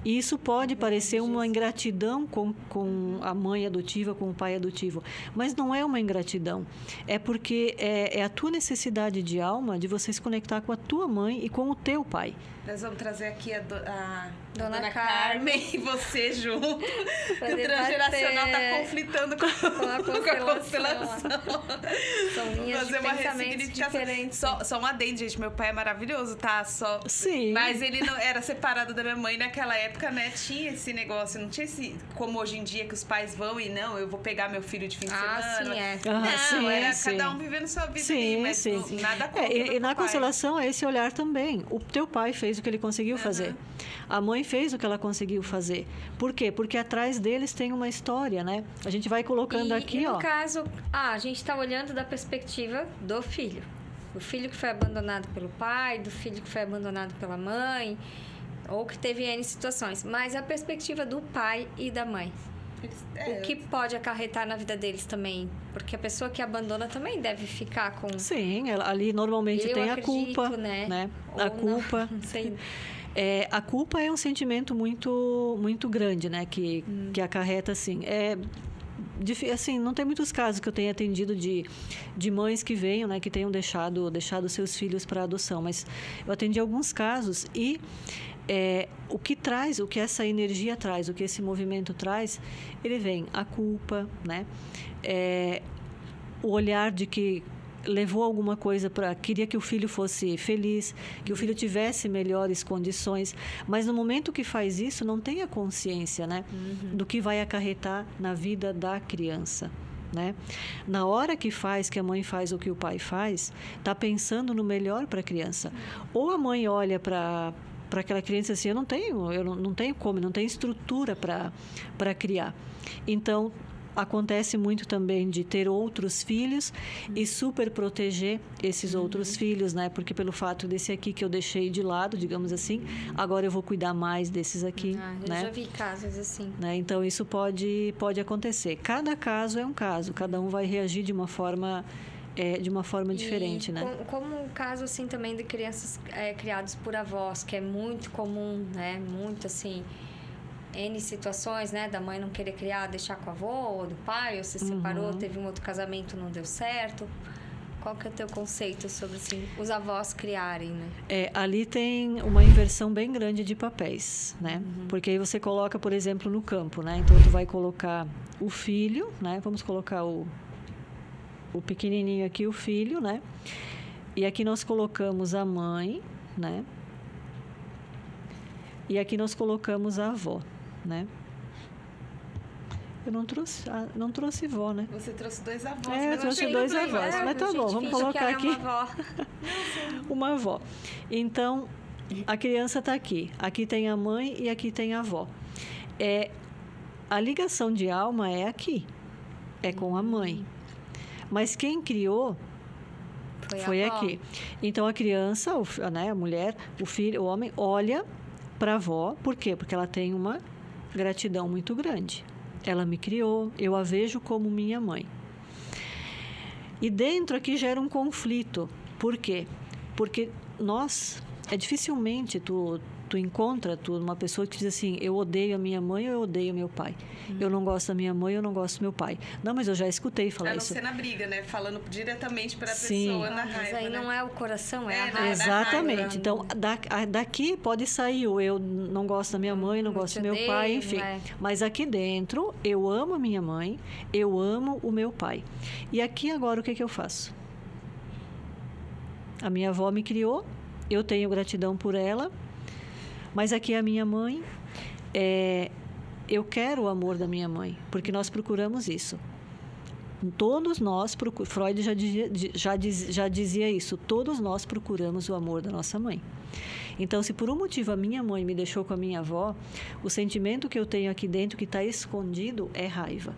E isso pode parecer uma ingratidão com a mãe adotiva, com o pai adotivo. Mas não é uma ingratidão. É porque é a tua necessidade de alma de você se conectar com a tua mãe e com o teu pai. Nós vamos trazer aqui a Dona Carmen e você junto. O transgeracional está conflitando com a constelação. São linhas de pensamentos diferentes. Só um adendo, gente. Meu pai é maravilhoso, tá? Sim. Mas ele não era separado da minha mãe naquela época, né? Tinha esse negócio, não tinha esse... Como hoje em dia, que os pais vão e não, eu vou pegar meu filho de fim de semana. Sim, era cada um vivendo sua vida ali, mas nada contra. E na constelação é esse olhar também. O teu pai fez o que ele conseguiu fazer. A mãe fez o que ela conseguiu fazer. Por quê? Porque atrás deles tem uma história, né? A gente vai colocando aqui, no caso, a gente está olhando da perspectiva do filho. Do filho que foi abandonado pelo pai, do filho que foi abandonado pela mãe, ou que teve N situações. Mas a perspectiva do pai e da mãe. O que pode acarretar na vida deles também? Porque a pessoa que abandona também deve ficar com... Sim, ali normalmente tem a culpa, né? A culpa. Não sei. A culpa é um sentimento muito, muito grande, né? Que acarreta, assim. Assim, não tem muitos casos que eu tenha atendido de mães que venham, né? Que tenham deixado seus filhos para adoção. Mas eu atendi alguns casos e... o que essa energia traz, o que esse movimento traz, ele vem a culpa, né? O olhar de que levou alguma coisa queria que o filho fosse feliz, que o filho tivesse melhores condições, mas no momento que faz isso não tem a consciência, né? Do que vai acarretar na vida da criança. Né? Na hora que a mãe faz o que o pai faz, está pensando no melhor para a criança. Ou a mãe olha para aquela criança assim, eu não tenho como, não tenho estrutura para criar. Então, acontece muito também de ter outros filhos e super proteger esses outros filhos, né? Porque pelo fato desse aqui que eu deixei de lado, digamos assim, agora eu vou cuidar mais desses aqui, né? Eu já vi casos assim. Né? Então, isso pode acontecer. Cada caso é um caso, cada um vai reagir de uma forma diferente, né? Como o caso, assim, também de crianças criadas por avós, que é muito comum, né? Muito, assim, N situações, né? Da mãe não querer criar, deixar com o avô, ou do pai, ou se separou, teve um outro casamento, não deu certo. Qual que é o teu conceito sobre, assim, os avós criarem, né? Ali tem uma inversão bem grande de papéis, né? Porque aí você coloca, por exemplo, no campo, né? Então, tu vai colocar o filho, né? Vamos colocar o pequenininho aqui, o filho, né? E aqui nós colocamos a mãe, né? E aqui nós colocamos a avó, né? Eu não trouxe vó, né? Você trouxe 2 avós. Eu trouxe 2 avós. Mas tá bom, vamos colocar aqui uma avó. Então, a criança está aqui. Aqui tem a mãe e aqui tem a avó. A ligação de alma é aqui. É com a mãe. Mas quem criou foi aqui. Então, a criança, né, a mulher, o filho, o homem, olha para a avó. Por quê? Porque ela tem uma gratidão muito grande. Ela me criou, eu a vejo como minha mãe. E dentro aqui gera um conflito. Por quê? Porque dificilmente tu encontra uma pessoa que diz assim, eu odeio a minha mãe ou eu odeio meu pai. Eu não gosto da minha mãe ou eu não gosto do meu pai. Não, mas eu já escutei falar isso. A não ser na briga, né? Falando diretamente para a pessoa na raiva. Mas aí não é o coração, é a raiva. Exatamente. Raiva. Então, daqui pode sair o eu não gosto da minha mãe, não gosto do meu pai, enfim. Mas aqui dentro, eu amo a minha mãe, eu amo o meu pai. E aqui agora, o que eu faço? A minha avó me criou, eu tenho gratidão por ela, mas aqui a minha mãe, eu quero o amor da minha mãe, porque nós procuramos isso. Todos nós, Freud já dizia isso, todos nós procuramos o amor da nossa mãe. Então, se por um motivo a minha mãe me deixou com a minha avó, o sentimento que eu tenho aqui dentro, que está escondido, é raiva.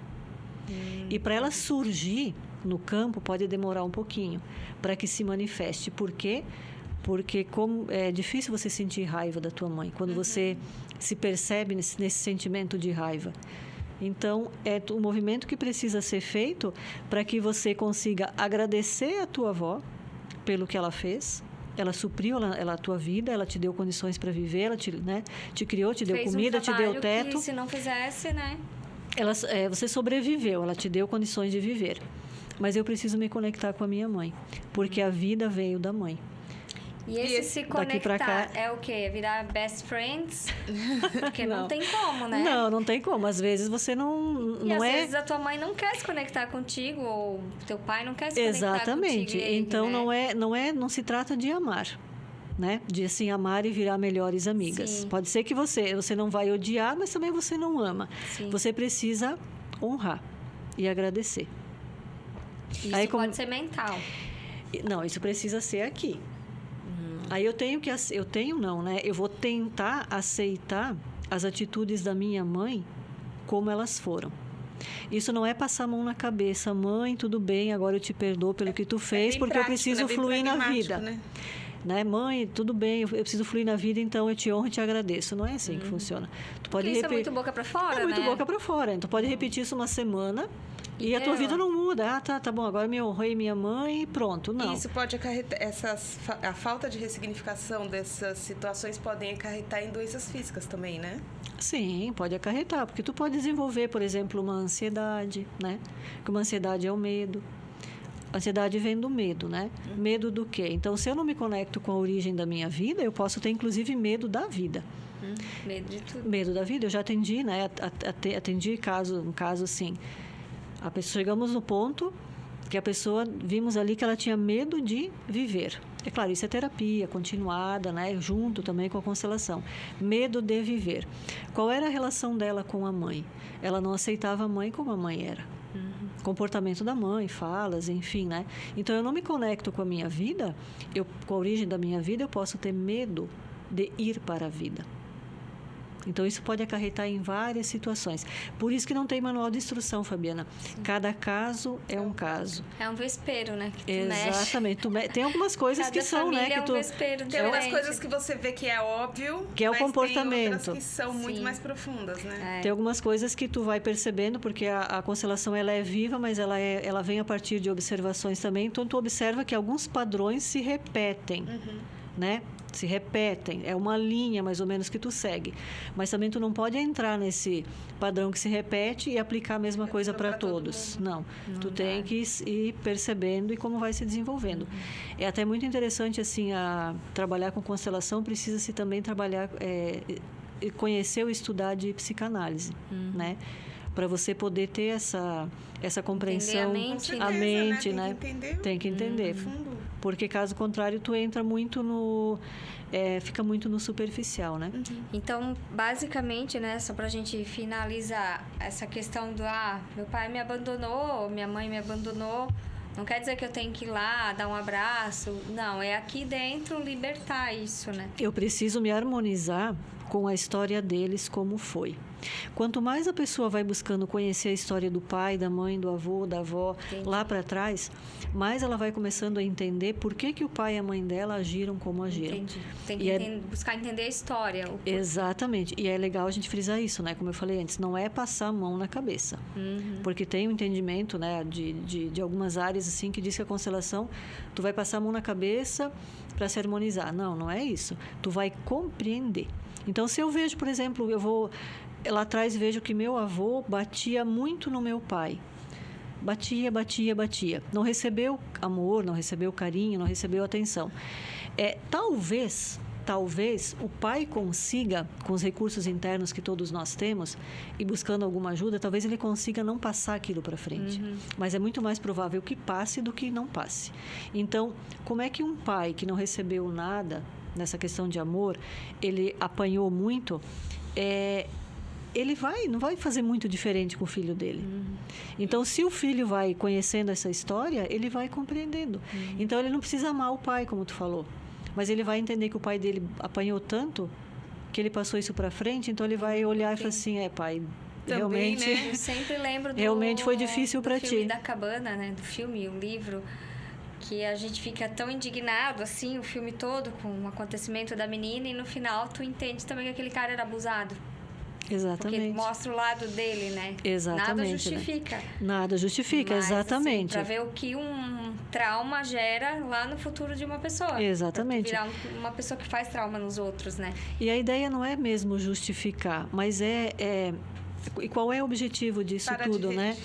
E para ela surgir no campo, pode demorar um pouquinho, para que se manifeste. Por quê? Porque como é difícil você sentir raiva da tua mãe, quando você se percebe nesse sentimento de raiva. Então, é o movimento que precisa ser feito para que você consiga agradecer a tua avó pelo que ela fez. Ela supriu a tua vida, ela te deu condições para viver, ela te criou, te deu comida, te deu teto. Que, se não fizesse, né? Você sobreviveu, ela te deu condições de viver. Mas eu preciso me conectar com a minha mãe, porque a vida veio da mãe. E esse se conectar é o quê? Virar best friends? Porque não tem como, né? Não tem como. Às vezes você não às vezes a tua mãe não quer se conectar contigo, ou teu pai não quer se conectar contigo. Exatamente. Então, né? não se trata de amar, né? De assim, amar e virar melhores amigas. Sim. Pode ser que você não vai odiar, mas também você não ama. Sim. Você precisa honrar e agradecer. Isso pode ser mental. Não, isso precisa ser aqui. Aí eu vou tentar aceitar as atitudes da minha mãe como elas foram. Isso não é passar a mão na cabeça, mãe, tudo bem, agora eu te perdoo pelo que tu fez, porque prático, eu preciso fluir na vida. Né? Mãe, tudo bem, eu preciso fluir na vida, então eu te honro e te agradeço. Não é assim que funciona. Tu pode isso é muito boca pra fora, né? É muito boca pra fora. Então, tu pode repetir isso uma semana e a tua vida não muda. Tá bom, agora me honrei minha mãe e pronto. Não. Isso pode acarretar, a falta de ressignificação dessas situações podem acarretar em doenças físicas também, né? Sim, pode acarretar, porque tu pode desenvolver, por exemplo, uma ansiedade, né? Que uma ansiedade é o medo. A ansiedade vem do medo, né? Medo do quê? Então, se eu não me conecto com a origem da minha vida, eu posso ter, inclusive, medo da vida. Medo de tudo. Medo da vida. Eu já atendi, né? Atendi um caso assim. Chegamos no ponto que a pessoa, vimos ali que ela tinha medo de viver. É claro, isso é terapia continuada, né? Junto também com a constelação. Medo de viver. Qual era a relação dela com a mãe? Ela não aceitava a mãe como a mãe era. Comportamento da mãe, falas, enfim, né? Então, eu não me conecto com a minha vida, com a origem da minha vida, eu posso ter medo de ir para a vida. Então, isso pode acarretar em várias situações. Por isso que não tem manual de instrução, Fabiana. Sim. Cada caso é um caso. É um vespeiro, né? Que exatamente. Tem algumas coisas que são, né? Que vespeiro tem algumas coisas que você vê que é óbvio, que é o comportamento. Tem outras que são muito mais profundas, né? Tem algumas coisas que tu vai percebendo, porque a constelação ela é viva, mas ela vem a partir de observações também. Então, tu observa que alguns padrões se repetem, né? Se repetem, é uma linha mais ou menos que tu segue, mas também tu não pode entrar nesse padrão que se repete e aplicar a mesma coisa para todos. Não, tu tem que ir percebendo e como vai se desenvolvendo. É até muito interessante assim, trabalhar com constelação, precisa-se também trabalhar, conhecer ou estudar de psicanálise, né? Para você poder ter essa compreensão, a mente, né? Tem que entender. porque caso contrário tu entra muito no... fica muito no superficial, né? Então, basicamente, né, só pra gente finalizar, essa questão do, meu pai me abandonou, minha mãe me abandonou, não quer dizer que eu tenho que ir lá, dar um abraço. Não, é aqui dentro libertar isso, né? Eu preciso me harmonizar com a história deles como foi. Quanto mais a pessoa vai buscando conhecer a história do pai, da mãe, do avô, da avó, lá para trás, mais ela vai começando a entender por que o pai e a mãe dela agiram como agiram. Entendi. Tem que buscar entender a história. Exatamente. E é legal a gente frisar isso, né? Como eu falei antes, não é passar a mão na cabeça. Porque tem um entendimento, né, de algumas áreas assim que diz que a constelação, tu vai passar a mão na cabeça para se harmonizar. Não, não é isso. Tu vai compreender. Então, se eu vejo, por exemplo, eu vou... Lá atrás vejo que meu avô batia muito no meu pai. Batia. Não recebeu amor, não recebeu carinho, não recebeu atenção. Talvez o pai consiga, com os recursos internos que todos nós temos, e buscando alguma ajuda, talvez ele consiga não passar aquilo para frente. Mas é muito mais provável que passe do que não passe. Então, como é que um pai que não recebeu nada nessa questão de amor, ele apanhou muito, ele não vai fazer muito diferente com o filho dele. Então, se o filho vai conhecendo essa história, ele vai compreendendo. Então, ele não precisa amar o pai, como tu falou. Mas ele vai entender que o pai dele apanhou tanto que ele passou isso para frente, então ele vai olhar e falar assim, pai... Também, realmente, né? Eu sempre lembro realmente foi difícil para ti. Do filme da Cabana, né? Do filme, o livro... que a gente fica tão indignado, assim, o filme todo, com o acontecimento da menina, e no final tu entende também que aquele cara era abusado. Exatamente. Porque mostra o lado dele, né? Exatamente. Nada justifica. Né? Nada justifica, mas, exatamente. Assim, pra ver o que um trauma gera lá no futuro de uma pessoa. Exatamente. Pra virar uma pessoa que faz trauma nos outros, né? E a ideia não é mesmo justificar, mas e qual é o objetivo disso tudo, né?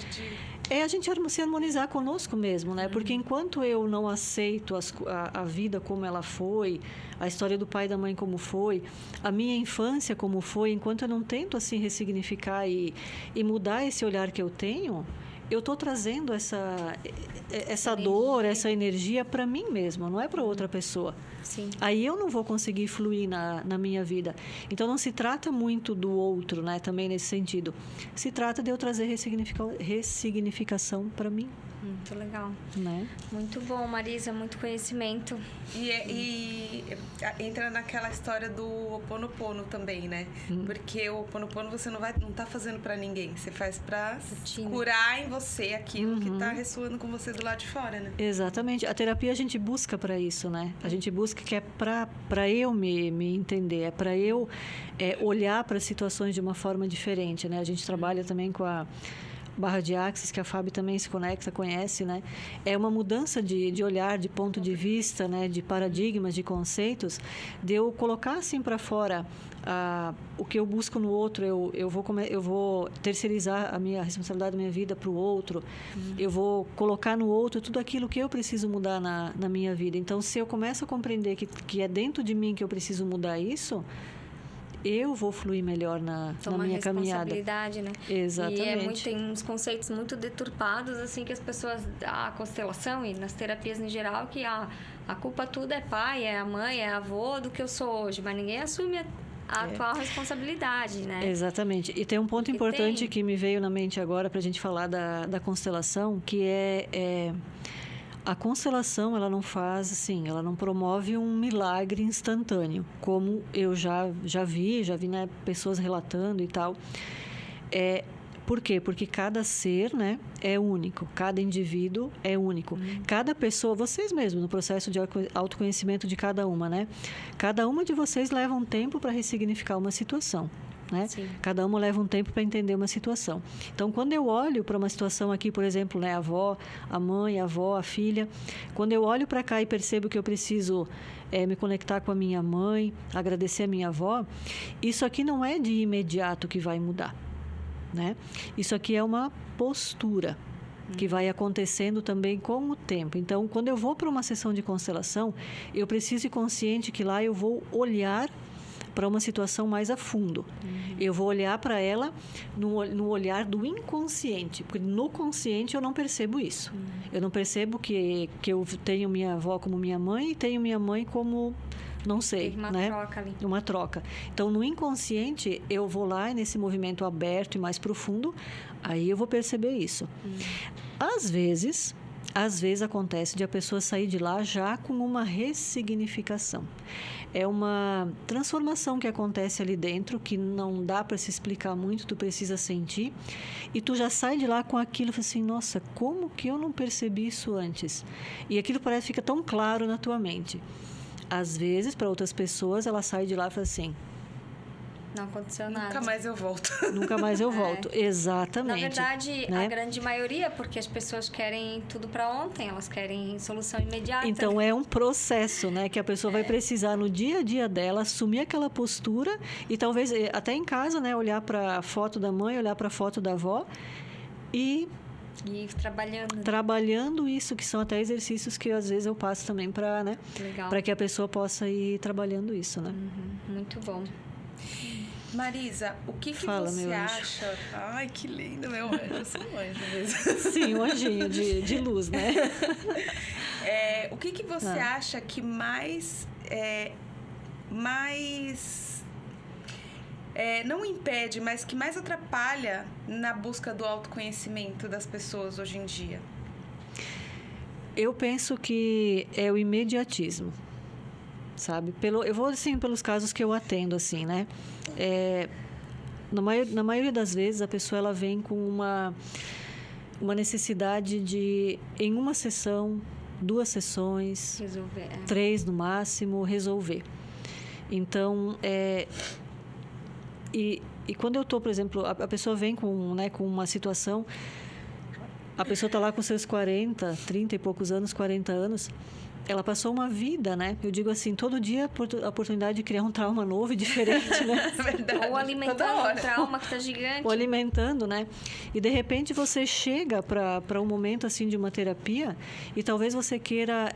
É a gente se harmonizar conosco mesmo, né? Porque enquanto eu não aceito a vida como ela foi, a história do pai e da mãe como foi, a minha infância como foi, enquanto eu não tento assim ressignificar e mudar esse olhar que eu tenho, eu estou trazendo essa dor, essa energia para mim mesma, não é para outra pessoa. Sim. Aí eu não vou conseguir fluir na minha vida. Então, não se trata muito do outro, né? Também nesse sentido. Se trata de eu trazer ressignificação para mim. Muito legal. Né? Muito bom, Marisa. Muito conhecimento. E entra naquela história do Ho'oponopono também, né? Porque o Ho'oponopono você não tá fazendo para ninguém. Você faz para curar em você aquilo que tá ressoando com você do lado de fora, né? Exatamente. A terapia a gente busca para isso, né? A gente busca que é para eu me entender, é para eu olhar para as situações de uma forma diferente, né? A gente trabalha também com a Barra de Axis, que a Fábio também se conecta, conhece, né? É uma mudança de olhar, de ponto de vista, né? De paradigmas, de conceitos, de eu colocar assim para fora o que eu busco no outro, eu vou terceirizar a responsabilidade da minha vida para o outro, eu vou colocar no outro tudo aquilo que eu preciso mudar na minha vida. Então, se eu começo a compreender que é dentro de mim que eu preciso mudar isso, eu vou fluir melhor na minha caminhada. Responsabilidade, né? Exatamente. E tem uns conceitos muito deturpados, assim, que as pessoas... A constelação e nas terapias em geral, que a culpa tudo é pai, é a mãe, é avô do que eu sou hoje. Mas ninguém assume a atual responsabilidade, né? Exatamente. E tem um ponto importante que me veio na mente agora para a gente falar da constelação, que a constelação, ela não faz assim, ela não promove um milagre instantâneo, como eu já vi, né, pessoas relatando e tal. Por quê? Porque cada ser, né, é único, cada indivíduo é único. Cada pessoa, vocês mesmos, no processo de autoconhecimento de cada uma, né? Cada uma de vocês leva um tempo para ressignificar uma situação. Né? Cada uma leva um tempo para entender uma situação. Então, quando eu olho para uma situação aqui, por exemplo, né, a avó, a mãe, a avó, a filha, quando eu olho para cá e percebo que eu preciso me conectar com a minha mãe, agradecer a minha avó, isso aqui não é de imediato que vai mudar, né? Isso aqui é uma postura que vai acontecendo também com o tempo. Então, quando eu vou para uma sessão de constelação, eu preciso ir consciente que lá eu vou olhar para uma situação mais a fundo. Eu vou olhar para ela no olhar do inconsciente, porque no consciente eu não percebo isso. Eu não percebo que eu tenho minha avó como minha mãe e tenho minha mãe como... Não sei, Tem uma né? troca ali. Uma troca. Então, no inconsciente, eu vou lá nesse movimento aberto e mais profundo, aí eu vou perceber isso. Às vezes acontece de a pessoa sair de lá já com uma ressignificação. É uma transformação que acontece ali dentro, que não dá para se explicar muito, tu precisa sentir. E tu já sai de lá com aquilo e fala assim, nossa, como que eu não percebi isso antes? E aquilo parece que fica tão claro na tua mente. Às vezes, para outras pessoas, ela sai de lá e fala assim... Não aconteceu nada. Nunca mais eu volto. Nunca mais eu volto. Exatamente. Na verdade, né? a grande maioria, porque as pessoas querem tudo para ontem, elas querem solução imediata. Então, é um processo, né? Que a pessoa vai precisar, no dia a dia dela, assumir aquela postura e talvez, até em casa, né? Olhar para a foto da mãe, olhar para a foto da avó E trabalhando. Trabalhando isso, que são até exercícios que às vezes eu passo também para, né? Legal. Para que a pessoa possa ir trabalhando isso, né? Muito bom. Marisa, o que Fala, você meu anjo. acha? Ai, que lindo, meu anjo. Eu sou um anjo mesmo. Sim, um anjinho de luz, né? O que você acha que mais não impede, mas que mais atrapalha na busca do autoconhecimento das pessoas hoje em dia? Eu penso que é o imediatismo, sabe? Eu vou, assim, pelos casos que eu atendo, assim, né? Na maioria das vezes, a pessoa ela vem com uma necessidade de, em uma sessão, 2 sessões, Resolver. 3 no máximo, resolver. Então, E quando eu estou, por exemplo, a pessoa vem com uma situação, a pessoa está lá com seus 40, 30 e poucos anos, 40 anos, ela passou uma vida, né? Eu digo assim, todo dia a oportunidade de criar um trauma novo e diferente, né? Verdade. Ou alimentando um trauma que está gigante. Ou alimentando, né? E de repente você chega para um momento assim de uma terapia e talvez você queira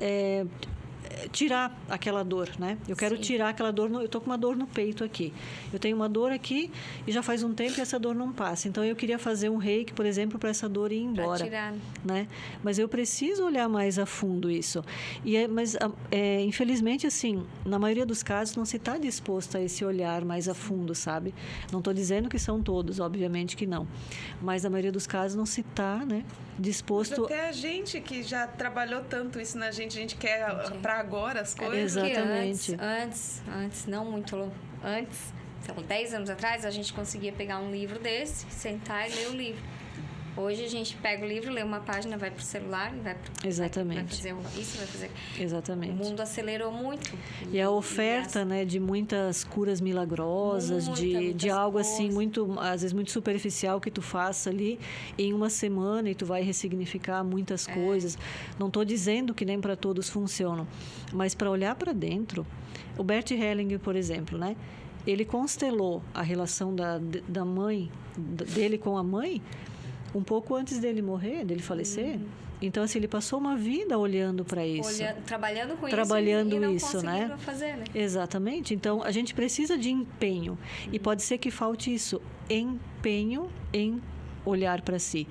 tirar aquela dor, né? Eu quero tirar aquela dor, eu tô com uma dor no peito aqui. Eu tenho uma dor aqui e já faz um tempo que essa dor não passa. Então eu queria fazer um reiki, por exemplo, para essa dor ir embora, pra tirar, né? Mas eu preciso olhar mais a fundo isso. Mas infelizmente assim, na maioria dos casos não se está disposto a esse olhar mais a fundo, sabe? Não estou dizendo que são todos, obviamente que não. Mas na maioria dos casos não se está, né, disposto. Mas até a gente que já trabalhou tanto isso na gente, a gente quer para agora as coisas. Exatamente. Antes, não muito antes, sei lá, 10 anos atrás, a gente conseguia pegar um livro desse, sentar e ler o livro. Hoje a gente pega o livro, lê uma página, vai pro celular e vai Exatamente. vai fazer isso, vai fazer... Exatamente. O mundo acelerou muito. E a oferta, né, de muitas curas milagrosas, de algo assim, às vezes muito superficial que tu faça ali em uma semana e tu vai ressignificar muitas coisas. Não estou dizendo que nem para todos funcionam, mas para olhar para dentro, o Bert Hellinger, por exemplo, né, ele constelou a relação da mãe, dele com a mãe, um pouco antes dele morrer, dele falecer. Então, assim, ele passou uma vida olhando para isso. Trabalhando com trabalhando isso e não isso, né? Fazer, né? Exatamente. Então, a gente precisa de empenho. E pode ser que falte isso, empenho em olhar para si.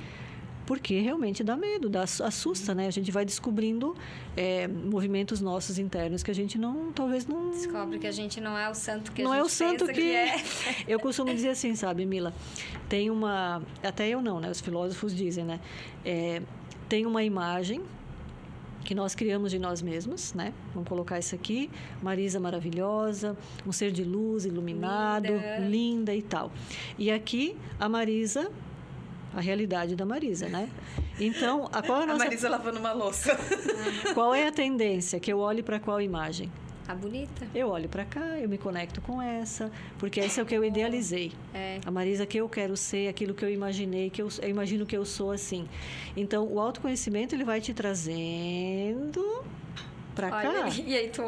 Porque realmente dá medo, assusta, né? A gente vai descobrindo movimentos nossos internos que a gente talvez não... Descobre que a gente não é o santo que não a gente é o santo que é. Eu costumo dizer assim, sabe, Mila? Tem uma... Até eu não, né? Os filósofos dizem, né? Tem uma imagem que nós criamos de nós mesmos, né? Vamos colocar isso aqui. Marisa maravilhosa, um ser de luz, iluminado, linda e tal. E aqui, a Marisa... A realidade da Marisa, né? Então, qual é a nossa... A Marisa lavando uma louça. Qual é a tendência? Que eu olhe para qual imagem? A bonita. Eu olho para cá, eu me conecto com essa, porque esse é o que eu idealizei. A Marisa que eu quero ser, aquilo que eu imaginei, que eu imagino que eu sou assim. Então, o autoconhecimento, ele vai te trazendo... pra cá. E aí tu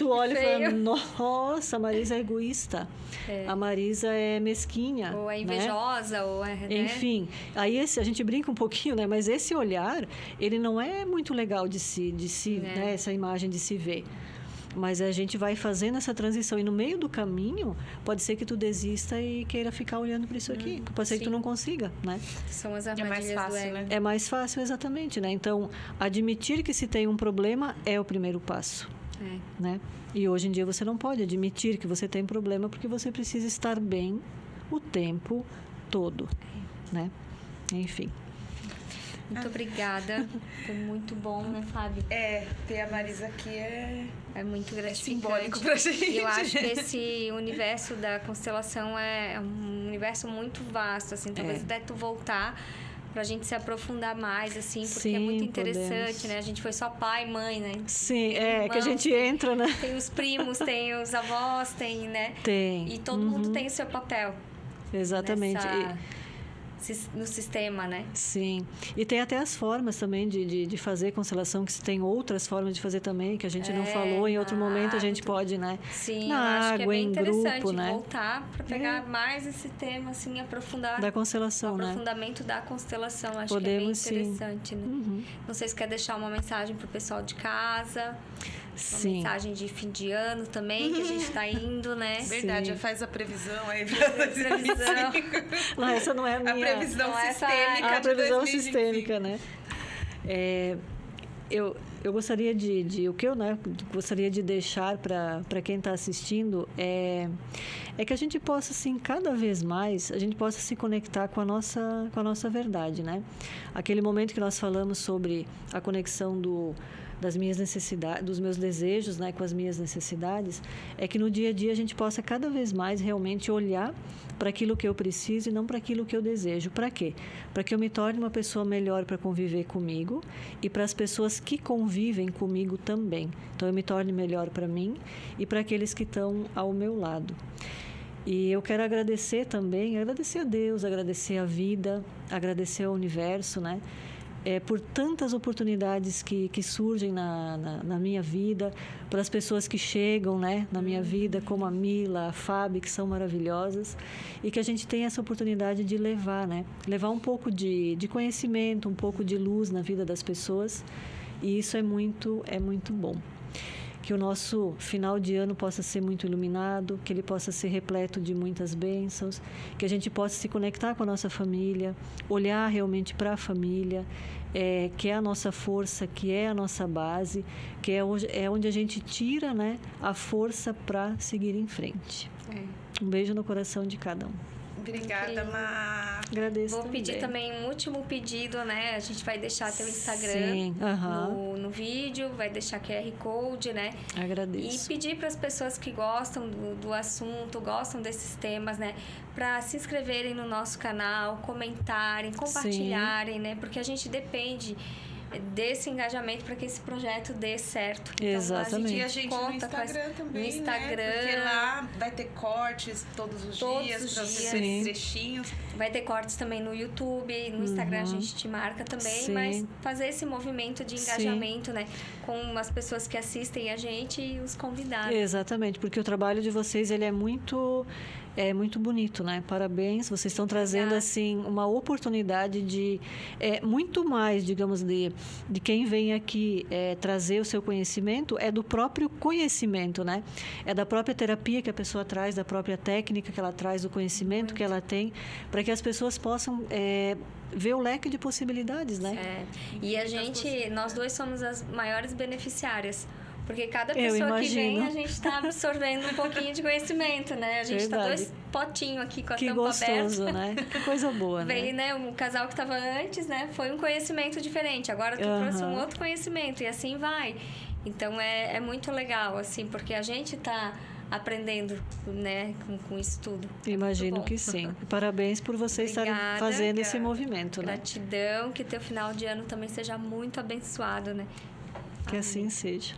olha, e fala, nossa, a Marisa é egoísta. A Marisa é mesquinha. Ou é invejosa, né? ou é... Né? Enfim, aí a gente brinca um pouquinho, né? Mas esse olhar, ele não é muito legal de se né? Essa imagem de se ver. Mas a gente vai fazendo essa transição e no meio do caminho pode ser que tu desista e queira ficar olhando para isso aqui. Pode ser que tu não consiga, né? São as armadilhas mais fácil, do ego. né? É mais fácil, exatamente, né? Então, admitir que se tem um problema é o primeiro passo, né? E hoje em dia você não pode admitir que você tem problema porque você precisa estar bem o tempo todo, né? Enfim. Muito obrigada. Foi muito bom, né, Fábio? Ter a Marisa aqui é muito gratificante. simbólico pra gente. E eu acho que esse universo da constelação é um universo muito vasto, assim. Talvez até tu voltar pra gente se aprofundar mais, assim, porque Sim, é muito interessante, podemos. né? A gente foi só pai e mãe, né? Sim, Irmãos, que a gente entra, né? Tem os primos, tem os avós, tem, né? Tem. E todo mundo tem o seu papel. Exatamente. No sistema, né? Sim. E tem até as formas também de fazer constelação, que tem outras formas de fazer também, que a gente não falou. Em outro momento a gente pode, né? Sim, na eu acho que é água, bem em interessante grupo, né? voltar para pegar mais esse tema, assim, aprofundar. Da constelação, o né? aprofundamento da constelação. Acho Podemos, que é bem interessante, né? Não sei se quer deixar uma mensagem pro pessoal de casa. Uma mensagem de fim de ano também, que a gente tá indo, né? Verdade, já faz a previsão aí. Previsão. Não, essa não é a minha... A previsão Não, sistêmica A de previsão 2025. sistêmica, né? Eu gostaria o que eu, né, gostaria de deixar para quem está assistindo é que a gente possa, assim, cada vez mais, a gente possa se conectar com a nossa verdade, né? Aquele momento que nós falamos sobre a conexão das minhas necessidades, dos meus desejos, né, com as minhas necessidades, é que no dia a dia a gente possa cada vez mais realmente olhar para aquilo que eu preciso e não para aquilo que eu desejo. Para quê? Para que eu me torne uma pessoa melhor para conviver comigo e para as pessoas que convivem comigo também. Então, eu me torne melhor para mim e para aqueles que estão ao meu lado. E eu quero agradecer também, agradecer a Deus, agradecer a vida, agradecer ao universo, né? Por tantas oportunidades que surgem na minha vida, pelas pessoas que chegam, né, na minha vida, como a Mila, a Fábio, que são maravilhosas, e que a gente tem essa oportunidade de levar, né? Levar um pouco de conhecimento, um pouco de luz na vida das pessoas, e isso é muito bom. Que o nosso final de ano possa ser muito iluminado, que ele possa ser repleto de muitas bênçãos, que a gente possa se conectar com a nossa família, olhar realmente para a família, que é a nossa força, que é a nossa base, que é onde a gente tira, né, a força para seguir em frente. Um beijo no coração de cada um. Obrigada, Má. Agradeço. Vou pedir também um último pedido, né? A gente vai deixar teu Instagram no vídeo, vai deixar QR Code, né? Agradeço. E pedir para as pessoas que gostam do assunto, gostam desses temas, né? Para se inscreverem no nosso canal, comentarem, compartilharem, né? Porque a gente depende desse engajamento para que esse projeto dê certo. Exatamente. Então, a gente conta no Instagram também, no Instagram, né? Porque lá vai ter cortes todos os dias, para vocês verem trechinhos. Vai ter cortes também no YouTube, no Instagram a gente te marca também, mas fazer esse movimento de engajamento, né? Com as pessoas que assistem a gente e os convidados. Exatamente, porque o trabalho de vocês, ele é muito bonito, né? Parabéns, vocês estão trazendo, assim, uma oportunidade de muito mais, digamos, de quem vem aqui trazer o seu conhecimento, do próprio conhecimento, né? É da própria terapia que a pessoa traz, da própria técnica que ela traz, do conhecimento que ela tem, para que as pessoas possam ver o leque de possibilidades, né? E nós dois somos as maiores beneficiárias. Porque cada pessoa que vem, a gente está absorvendo um pouquinho de conhecimento, né? A gente está 2 potinhos aqui com a tampa aberta. Que gostoso, né? Que coisa boa, né? Veio, né? Um casal que estava antes, né? Foi um conhecimento diferente. Agora tu trouxe um outro conhecimento e assim vai. Então, é muito legal, assim, porque a gente está aprendendo, né? Com isso tudo. Imagino que sim. Parabéns por vocês estarem fazendo esse movimento, né? Gratidão. Que teu final de ano também seja muito abençoado, né? Que assim seja.